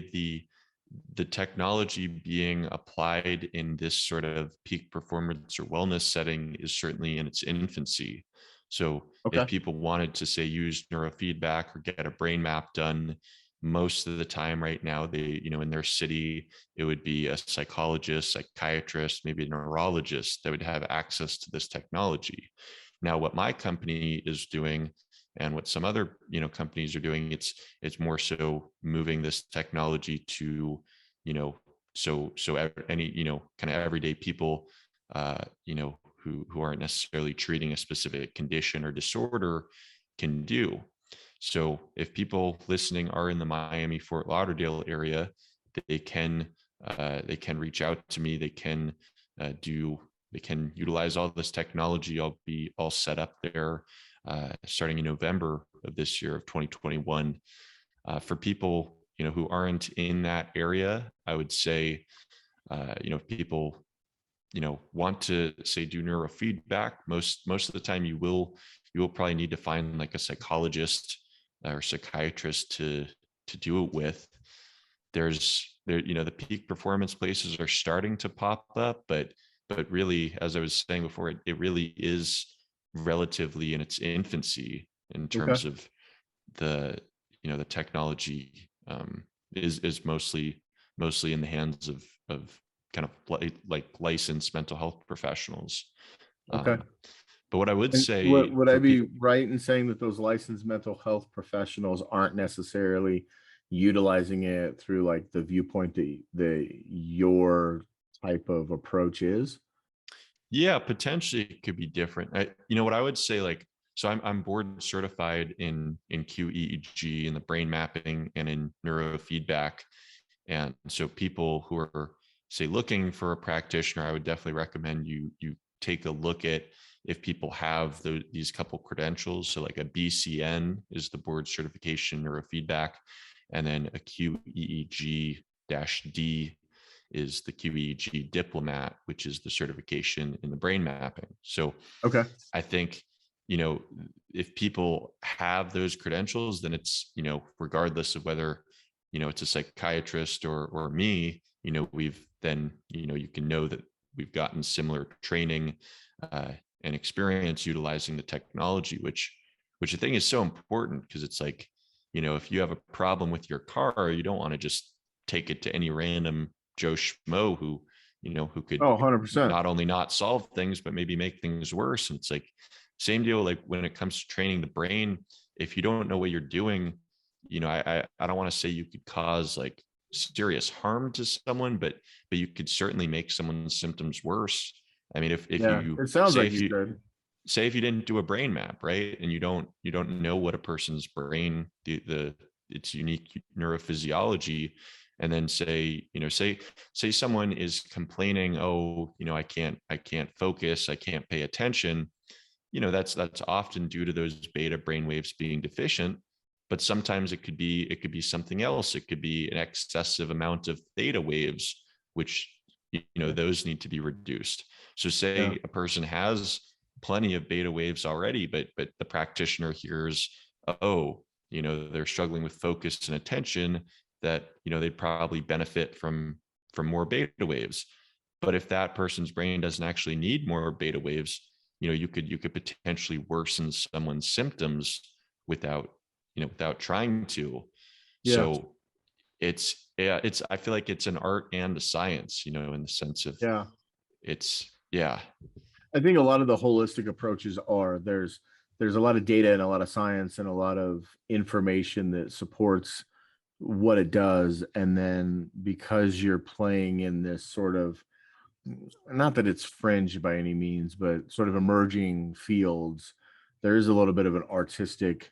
the technology being applied in this sort of peak performance or wellness setting is certainly in its infancy. So if Okay. people wanted to say use neurofeedback or get a brain map done, most of the time right now, they, in their city, it would be a psychologist, psychiatrist, maybe a neurologist that would have access to this technology. Now, what my company is doing and what some other, companies are doing, it's more so moving this technology to, any, kind of everyday people, who aren't necessarily treating a specific condition or disorder can do. So if people listening are in the Miami Fort Lauderdale area, they can they can reach out to me. Do they can utilize all this technology. I'll be all set up there starting in November of this year of 2021. For people who aren't in that area, I would say if people want to say do neurofeedback, most of the time you will probably need to find like a psychologist or psychiatrist to do it with. The peak performance places are starting to pop up, but really, as I was saying before, it really is relatively in its infancy in Okay. terms of the technology is mostly in the hands of kind of like licensed mental health professionals. Okay. Um, but what I would And what say would I for be people, right in saying that those licensed mental health professionals aren't necessarily utilizing it through like the viewpoint that your type of approach is? yeah, potentially it could be different. What I would say, like, so I'm board certified in QEEG, in the brain mapping, and in neurofeedback. And so people who are, say, looking for a practitioner, I would definitely recommend you take a look at if people have these couple credentials. So like a BCN is the board certification neurofeedback, and then a QEEG-D is the QEEG diplomat, which is the certification in the brain mapping. So Okay. I think, you know, if people have those credentials, then it's, regardless of whether, it's a psychiatrist or me, we've then, you can know that we've gotten similar training and experience utilizing the technology, which I think is so important because it's like, if you have a problem with your car, you don't want to just take it to any random Joe Schmo who could Oh, 100%. not only not solve things, but maybe make things worse. And it's like, same deal, like when it comes to training the brain, if you don't know what you're doing, I don't want to say you could cause like serious harm to someone, but you could certainly make someone's symptoms worse. I mean, if Yeah. you It sounds say like if you you could. say if you didn't do a brain map, right, and you don't know what a person's brain, the its unique neurophysiology, and then say someone is complaining, oh, I can't focus, I can't pay attention, that's often due to those beta brain waves being deficient. but sometimes it could be something else. It could be an excessive amount of theta waves, which, those need to be reduced. So Yeah. say a person has plenty of beta waves already, but the practitioner hears, oh, they're struggling with focus and attention, that, they'd probably benefit from more beta waves. But if that person's brain doesn't actually need more beta waves, you could potentially worsen someone's symptoms without, without trying to. Yeah. So it's I feel like it's an art and a science, in the sense of, Yeah. it's, yeah. I think a lot of the holistic approaches are there's a lot of data and a lot of science and a lot of information that supports what it does. And then because you're playing in this sort of, not that it's fringe by any means, but sort of emerging fields, there is a little bit of an artistic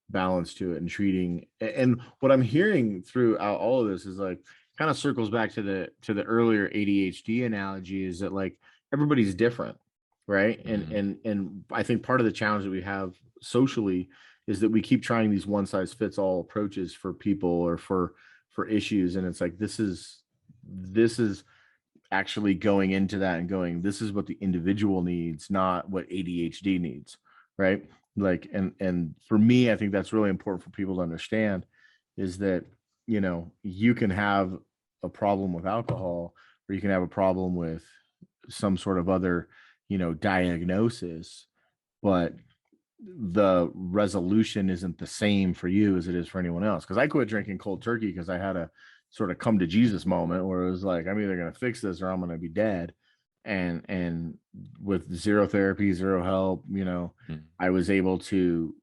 balance to it and treating. And what I'm hearing throughout all of this is like kind of circles back to the earlier ADHD analogy, is that like everybody's different, right? And Mhm. and I think part of the challenge that we have socially is that we keep trying these one size fits all approaches for people or for issues, and it's like this is actually going into that and going, this is what the individual needs, not what ADHD needs, right? Like, and for me, I think that's really important for people to understand, is that, you can have a problem with alcohol, or you can have a problem with some sort of other, diagnosis, but the resolution isn't the same for you as it is for anyone else. Because I quit drinking cold turkey because I had a sort of come to Jesus moment where it was like, I'm either going to fix this or I'm going to be dead. And with zero therapy, zero help, Mhm. I was able to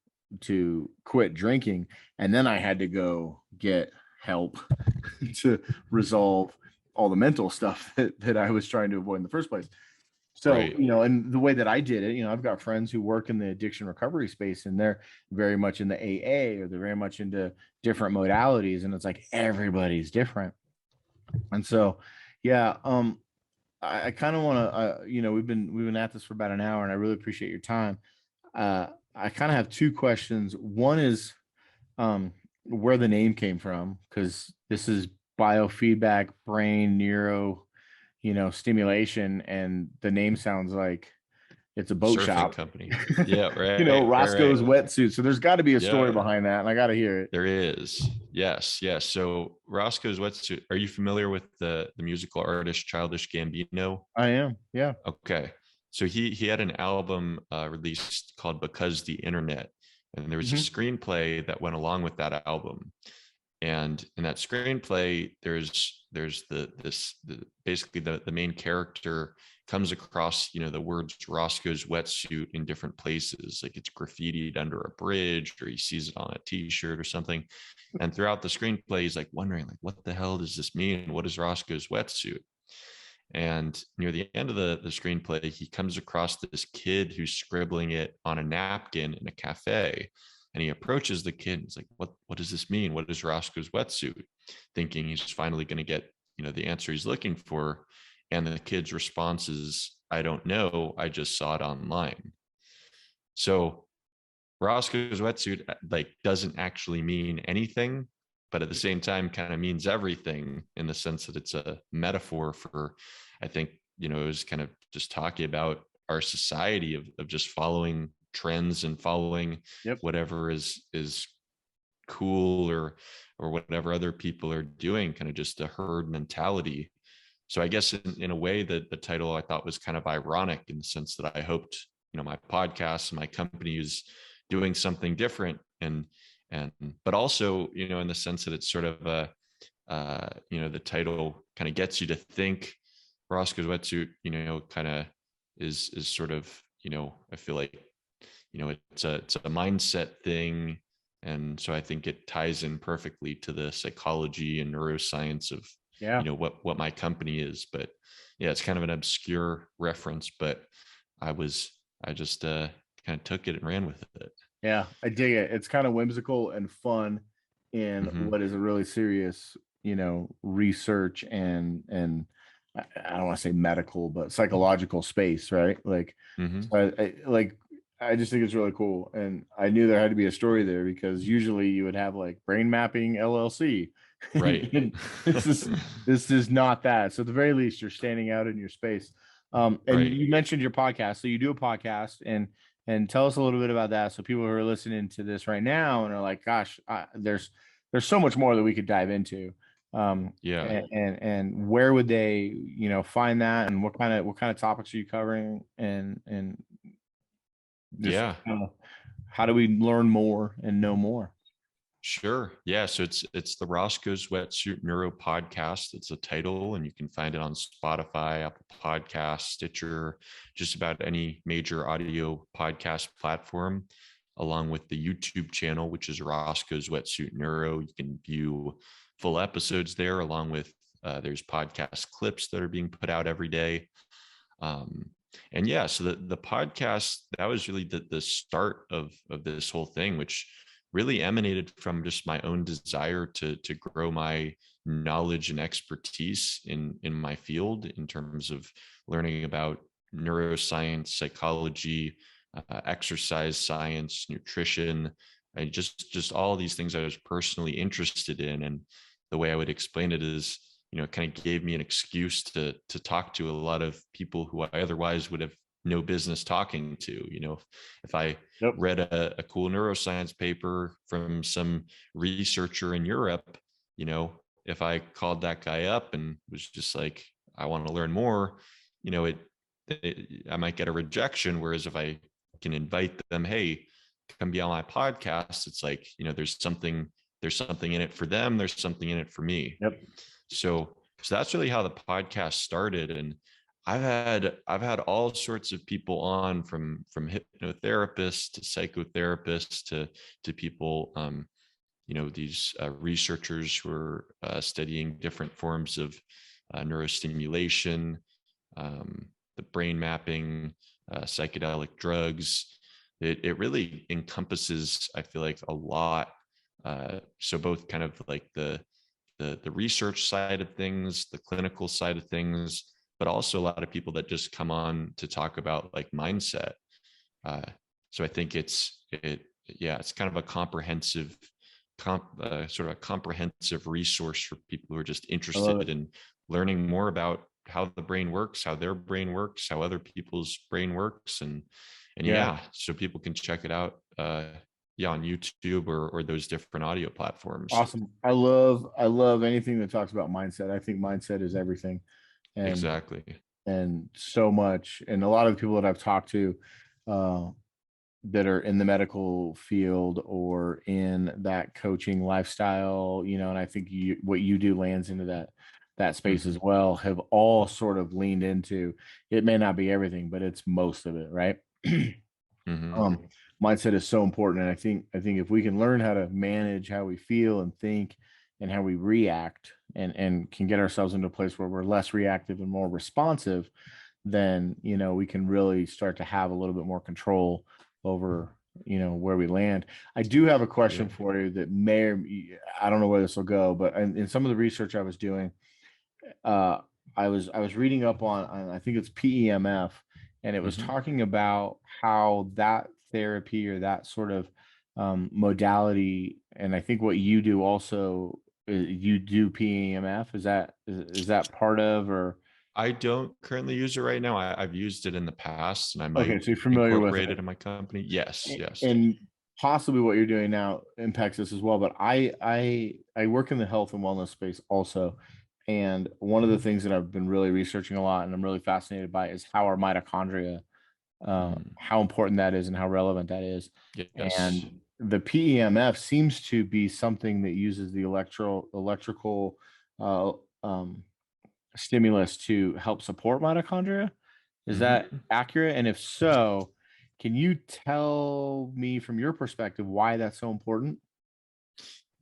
quit drinking, and then I had to go get help to resolve all the mental stuff that I was trying to avoid in the first place. So, Right. and the way that I did it, I've got friends who work in the addiction recovery space, and they're very much in the AA, or they're very much into different modalities. And it's like everybody's different. And so, yeah, I kind of want to, we've been at this for about an hour, and I really appreciate your time. I kind of have two questions. One is where the name came from, because this is biofeedback brain neuro stimulation, and the name sounds like it's a boat Surfing shop. company. Yeah. Right. Right. Roscoe's Right. wetsuit. So there's got to be a story Yeah. behind that, and I got to hear it. There is. Yes. Yes. So Roscoe's Wetsuit. Are you familiar with the musical artist Childish Gambino? I am. Yeah. Okay. So he had an album released called Because the Internet, and there was a Hmm. screenplay that went along with that album. And in that screenplay, there's basically the main character comes across, the words Roscoe's Wetsuit in different places, like it's graffitied under a bridge, or he sees it on a t-shirt or something. And throughout the screenplay, he's like wondering, like, what the hell does this mean? What is Roscoe's wetsuit? And near the end of the screenplay, he comes across this kid who's scribbling it on a napkin in a cafe. And he approaches the kid and he's like, what does this mean? What is Roscoe's wetsuit? Thinking he's finally going to get, the answer he's looking for. And the kid's response is, I don't know. I just saw it online. So Roscoe's wetsuit like doesn't actually mean anything, but at the same time kind of means everything, in the sense that it's a metaphor for, I think, it was kind of just talking about our society of just following trends and following Yep. whatever is cool, or whatever other people are doing, kind of just a herd mentality. So I guess in a way that the title I thought was kind of ironic, in the sense that I hoped, my podcast and my company is doing something different, and but also, in the sense that it's sort of a, the title kind of gets you to think. Roscoe's wetsuit, kind of is sort of, I feel like, it's a mindset thing. And so I think it ties in perfectly to the psychology and neuroscience of, Yeah. what my company is. But yeah, it's kind of an obscure reference, but I just kind of took it and ran with it. Yeah. I dig it. It's kind of whimsical and fun in Mm-hmm. what is a really serious, research and I don't want to say medical, but psychological space, right? Like, Mm-hmm. so like I just think it's really cool. And I knew there had to be a story there because usually you would have like brain mapping LLC. Right. And this is not that. So at the very least, you're standing out in your space. And Right. you mentioned your podcast. So you do a podcast and tell us a little bit about that. So people who are listening to this right now and are like, gosh, there's so much more that we could dive into. Yeah. And where would they, find that, and what kind of topics are you covering, and just Yeah. how do we learn more and know more? Sure. Yeah. So it's the Roscoe's Wetsuit Neuro Podcast. It's a title, and you can find it on Spotify, Apple Podcasts, Stitcher, just about any major audio podcast platform, along with the YouTube channel, which is Roscoe's Wetsuit Neuro. You can view full episodes there, along with there's podcast clips that are being put out every day. Um, and yeah, so the podcast, that was really the start of this whole thing, which really emanated from just my own desire to grow my knowledge and expertise in my field in terms of learning about neuroscience, psychology, exercise science, nutrition, and just all of these things I was personally interested in. And the way I would explain it is, it kind of gave me an excuse to talk to a lot of people who I otherwise would have no business talking to. If I Yep. read a cool neuroscience paper from some researcher in Europe, if I called that guy up and was just like, I want to learn more, I might get a rejection. Whereas if I can invite them, hey, come be on my podcast, it's like, there's something in it for them. There's something in it for me. Yep. So that's really how the podcast started. And I've had all sorts of people on, from hypnotherapists to psychotherapists to people, these researchers who are studying different forms of neurostimulation, the brain mapping, psychedelic drugs. It really encompasses, I feel like, a lot. So both kind of like the research side of things, the clinical side of things, but also a lot of people that just come on to talk about like mindset. Uh, so I think it's kind of a comprehensive, sort of a comprehensive resource for people who are just I love it. interested in learning more about how the brain works, how their brain works, how other people's brain works, and Yeah. yeah, so people can check it out. On YouTube or those different audio platforms. Awesome. I love anything that talks about mindset. I think mindset is everything. And Exactly. so much. And a lot of the people that I've talked to, uh, that are in the medical field or in that coaching lifestyle, and I think what you do lands into that space as Mm-hmm. well, have all sort of leaned into. It may not be everything, but it's most of it, right? Mm-hmm. um, Mindset is so important, and I think if we can learn how to manage how we feel and think and how we react, and can get ourselves into a place where we're less reactive and more responsive, then we can really start to have a little bit more control over where we land. I do have a question Yeah. for you that I don't know where this will go, but in some of the research I was doing, uh, I was reading up on I think it's PEMF, and it was Mm-hmm. talking about how that therapy or that sort of modality, and I think what you do also, you do PEMF. Is that part of, or I don't currently use it right now. I've used it in the past, and I okay, might so you're familiar with incorporate it? it in my company. Yes, yes. And possibly what you're doing now impacts this as well. But I work in the health and wellness space also, and one of the things that I've been really researching a lot and I'm really fascinated by is how our mitochondria, Mm, how important that is and how relevant that is. yes. And the PEMF seems to be something that uses the electrical uh, um, stimulus to help support mitochondria. Is that Hmm. accurate? And if so, can you tell me from your perspective why that's so important?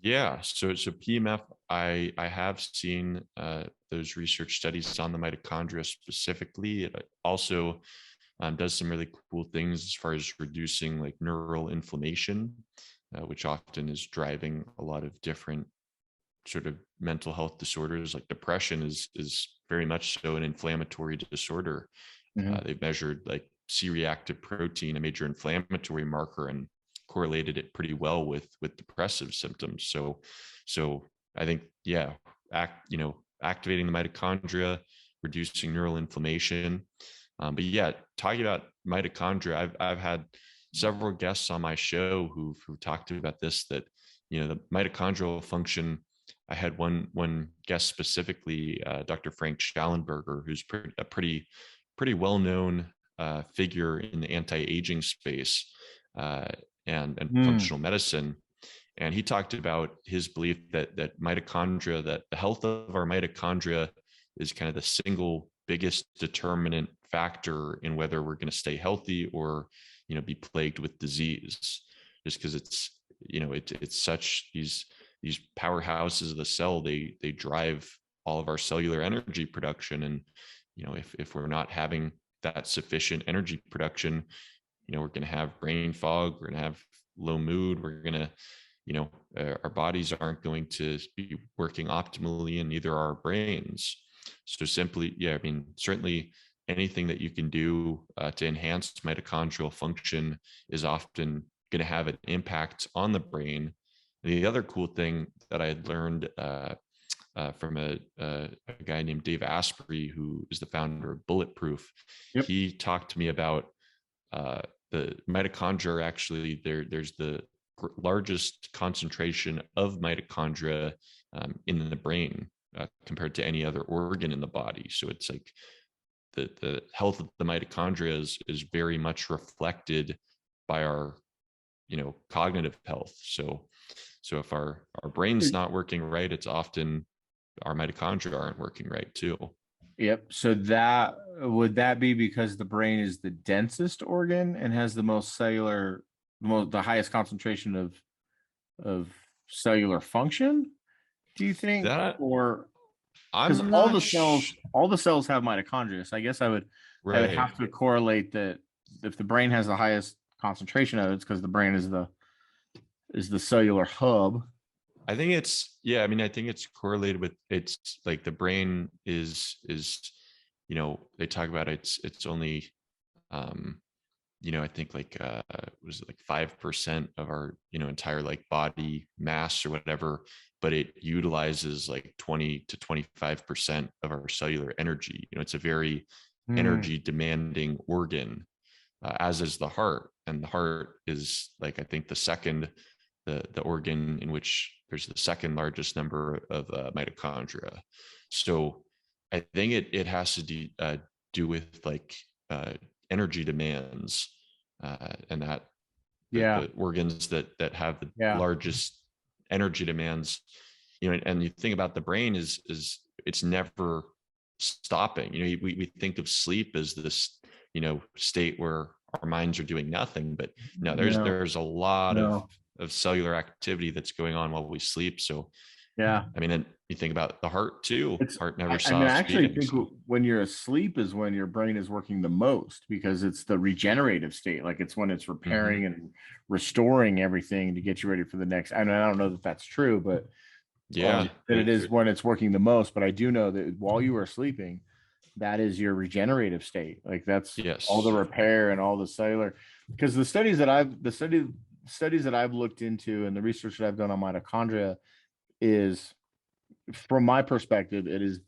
Yeah. So PMF, I have seen those research studies on the mitochondria specifically. It also does some really cool things as far as reducing like neural inflammation, which often is driving a lot of different sort of mental health disorders. Like depression is very much so an inflammatory disorder. Hmm. They've measured like C-reactive protein, a major inflammatory marker, and correlated it pretty well with depressive symptoms. So I think, yeah, activating the mitochondria, reducing neural inflammation. But yeah, talking about mitochondria, I've had several guests on my show who talked about this, that the mitochondrial function. I had one guest specifically, Dr. Frank Schallenberger, who's a pretty well known figure in the anti-aging space, and Mm. functional medicine. And he talked about his belief that mitochondria, that the health of our mitochondria is kind of the single biggest determinant factor in whether we're going to stay healthy or be plagued with disease. Just because it's such these powerhouses of the cell, they drive all of our cellular energy production. And if we're not having that sufficient energy production, we're going to have brain fog, we're going to have low mood, we're going to our bodies aren't going to be working optimally, and neither are our brains. So simply, yeah, I mean, certainly anything that you can do to enhance mitochondrial function is often going to have an impact on the brain. The other cool thing that I had learned from a guy named Dave Asprey, who is the founder of Bulletproof, Yep. he talked to me about the mitochondria. Actually, there's the largest concentration of mitochondria in the brain compared to any other organ in the body. So it's like the health of the mitochondria is very much reflected by our cognitive health. So if our brain's not working right, it's often our mitochondria aren't working right too. Yep. So would that be because the brain is the densest organ and has the most cellular, the highest concentration of cellular function? Do you think, That or because I'm not all the cells have mitochondria? So I guess I would right. have to correlate that if the brain has the highest concentration of it, it's because the brain is the cellular hub. I think it's, yeah, I mean, I think it's correlated with, it's like the brain is they talk about it's only I think like was it like 5% of our entire like body mass or whatever, but it utilizes like 20 to 25% of our cellular energy. It's a very Mm. energy demanding organ, as is the heart. And the heart is, like, I think the organ in which there's the second largest number of mitochondria. So I think it has to do with like energy demands, and that Yeah. the organs that have the Yeah. largest energy demands, and you think about the brain is it's never stopping. We think of sleep as this state where our minds are doing nothing, but no, No. there's a lot No. of cellular activity that's going on while we sleep. So Yeah. I mean, and you think about the heart too. It's, Heart never I mean, I stops actually beating. think So when you're asleep is when your brain is working the most because it's the regenerative state. Like it's when it's mhm. repairing and restoring everything to get you ready for the next. I mean, I don't know that that's true, but Yeah, that it is when it's working the most. But I do know that while you are sleeping, that is your regenerative state. Like that's all the yes. repair and all the cellular. Because studies that I've looked into and the research that I've done on mitochondria is, from my perspective, it is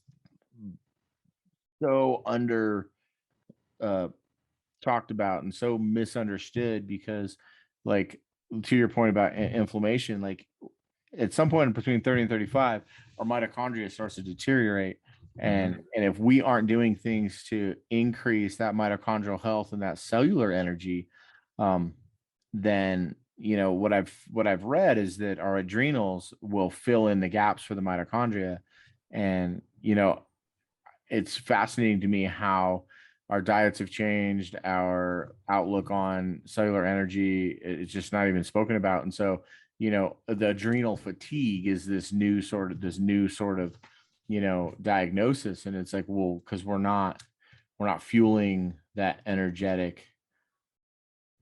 so under uh talked about and so misunderstood because, like, to your point about inflammation, like at some point between 30 and 35 our mitochondria starts to deteriorate, Hmm. and if we aren't doing things to increase that mitochondrial health and that cellular energy, um then what I've read is that our adrenals will fill in the gaps for the mitochondria. And it's fascinating to me how our diets have changed, our outlook on cellular energy. It's just not even spoken about. And so, the adrenal fatigue is this new sort of diagnosis. And it's like, well, because we're not fueling that energetic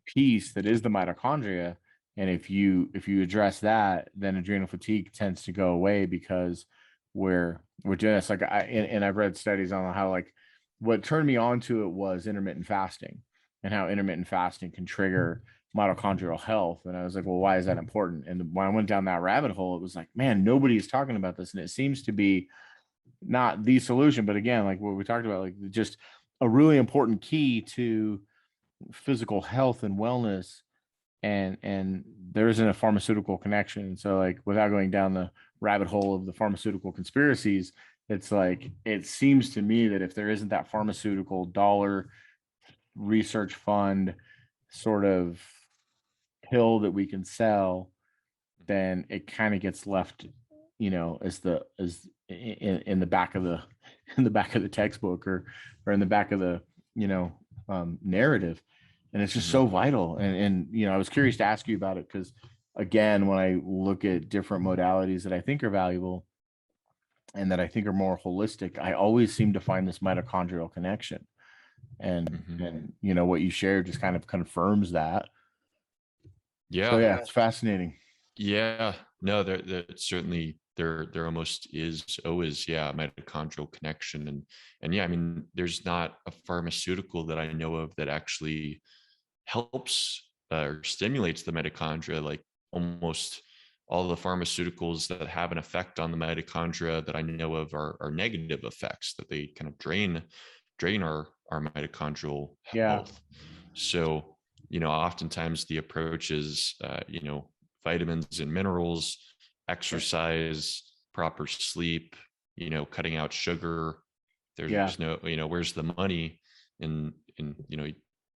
piece that is the mitochondria. And if you address that, then adrenal fatigue tends to go away because we're doing this. Like and I've read studies on how, like, what turned me on to it was intermittent fasting. and how intermittent fasting can trigger mitochondrial health. And I was like, well, why is that important? And when I went down that rabbit hole, it was like, man, nobody's talking about this. And it seems to be not the solution, but again, like what we talked about, like just a really important key to physical health and wellness. And there isn't a pharmaceutical connection. So like without going down the rabbit hole of the pharmaceutical conspiracies, it's like it seems to me that if there isn't that pharmaceutical dollar research fund sort of pill that we can sell, then it kind of gets left, as in the back of the in the back of the textbook, or in the back of the narrative. And it's just so vital. And I was curious to ask you about it because, again, when I look at different modalities that I think are valuable and that I think are more holistic, I always seem to find this mitochondrial connection. And what you shared just kind of confirms that. Yeah. So yeah, it's fascinating. Yeah. No, there certainly there almost is always, yeah, mitochondrial connection. And yeah, I mean, there's not a pharmaceutical that I know of that actually helps or stimulates the mitochondria. Like almost all the pharmaceuticals that have an effect on the mitochondria that I know of are negative effects, that they kind of drain our mitochondrial Yeah. health. So, oftentimes the approach is, vitamins and minerals, exercise, proper sleep, cutting out sugar. Yeah. There's no, where's the money in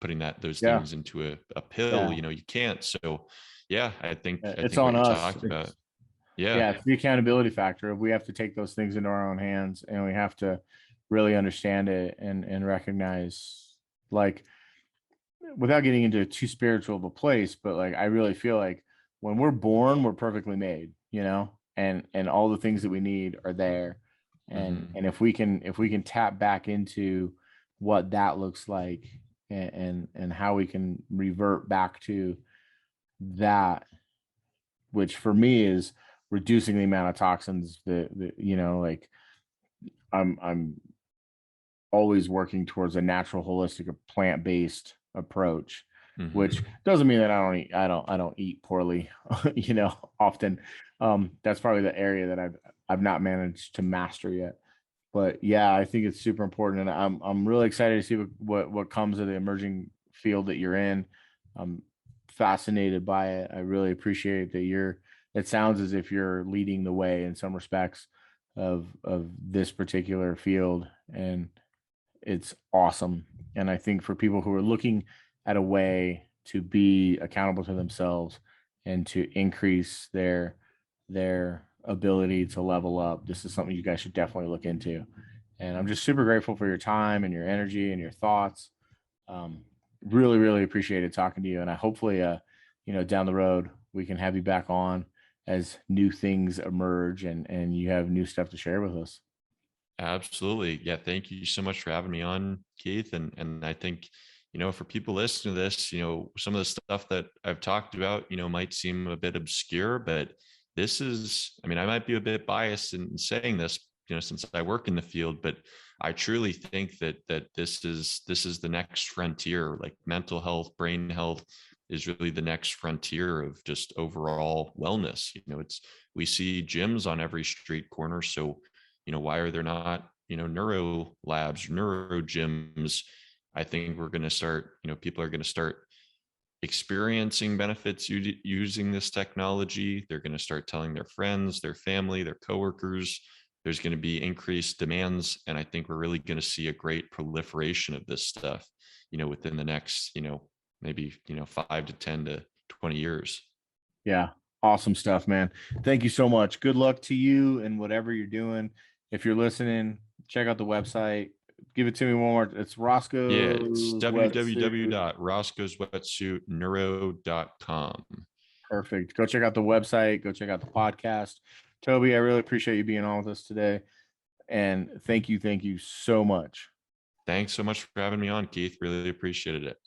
putting those Yeah. things into a pill? Yeah. You can't. So yeah, I think It's what on you're us. talking about. Yeah. Yeah, it's the accountability factor. We have to take those things into our own hands, and we have to really understand it and recognize, like, without getting into too spiritual of a place, but like I really feel like when we're born, we're perfectly made, and all the things that we need are there. And if we can tap back into what that looks like, and how we can revert back to that, which for me is reducing the amount of toxins that like I'm always working towards a natural, holistic, plant-based approach, which doesn't mean that I don't eat poorly, often. That's probably the area that I've not managed to master yet. But yeah, I think it's super important, and I'm really excited to see what comes of the emerging field that you're in. I'm fascinated by it. I really appreciate that it sounds as if you're leading the way in some respects of this particular field, and it's awesome. And I think for people who are looking at a way to be accountable to themselves and to increase their ability to level up, this is something you guys should definitely look into. And I'm just super grateful for your time and your energy and your thoughts. Um, really, really appreciated talking to you. And I hopefully, down the road, we can have you back on as new things emerge and you have new stuff to share with us. Absolutely. Yeah. Thank you so much for having me on, Keith. And I think, for people listening to this, some of the stuff that I've talked about, might seem a bit obscure, but this is, I mean, I might be a bit biased in saying this, since I work in the field, but I truly think that this is the next frontier. Like mental health, brain health is really the next frontier of just overall wellness. We see gyms on every street corner. So, why are there not, neuro labs, neuro gyms? I think we're going to start, people are going to start experiencing benefits using this technology. They're going to start telling their friends, their family, their coworkers. There's going to be increased demands. And I think we're really going to see a great proliferation of this stuff, within the next, maybe, 5 to 10 to 20 years. Yeah. Awesome stuff, man. Thank you so much. Good luck to you and whatever you're doing. If you're listening, check out the website. Give it to me one more. It's Yeah, it's Roscoe's Wetsuit. www.roscoeswetsuitneuro.com. Perfect. Go check out the website. Go check out the podcast. Toby, I really appreciate you being on with us today. And thank you so much. Thanks so much for having me on, Keith. Really appreciated it.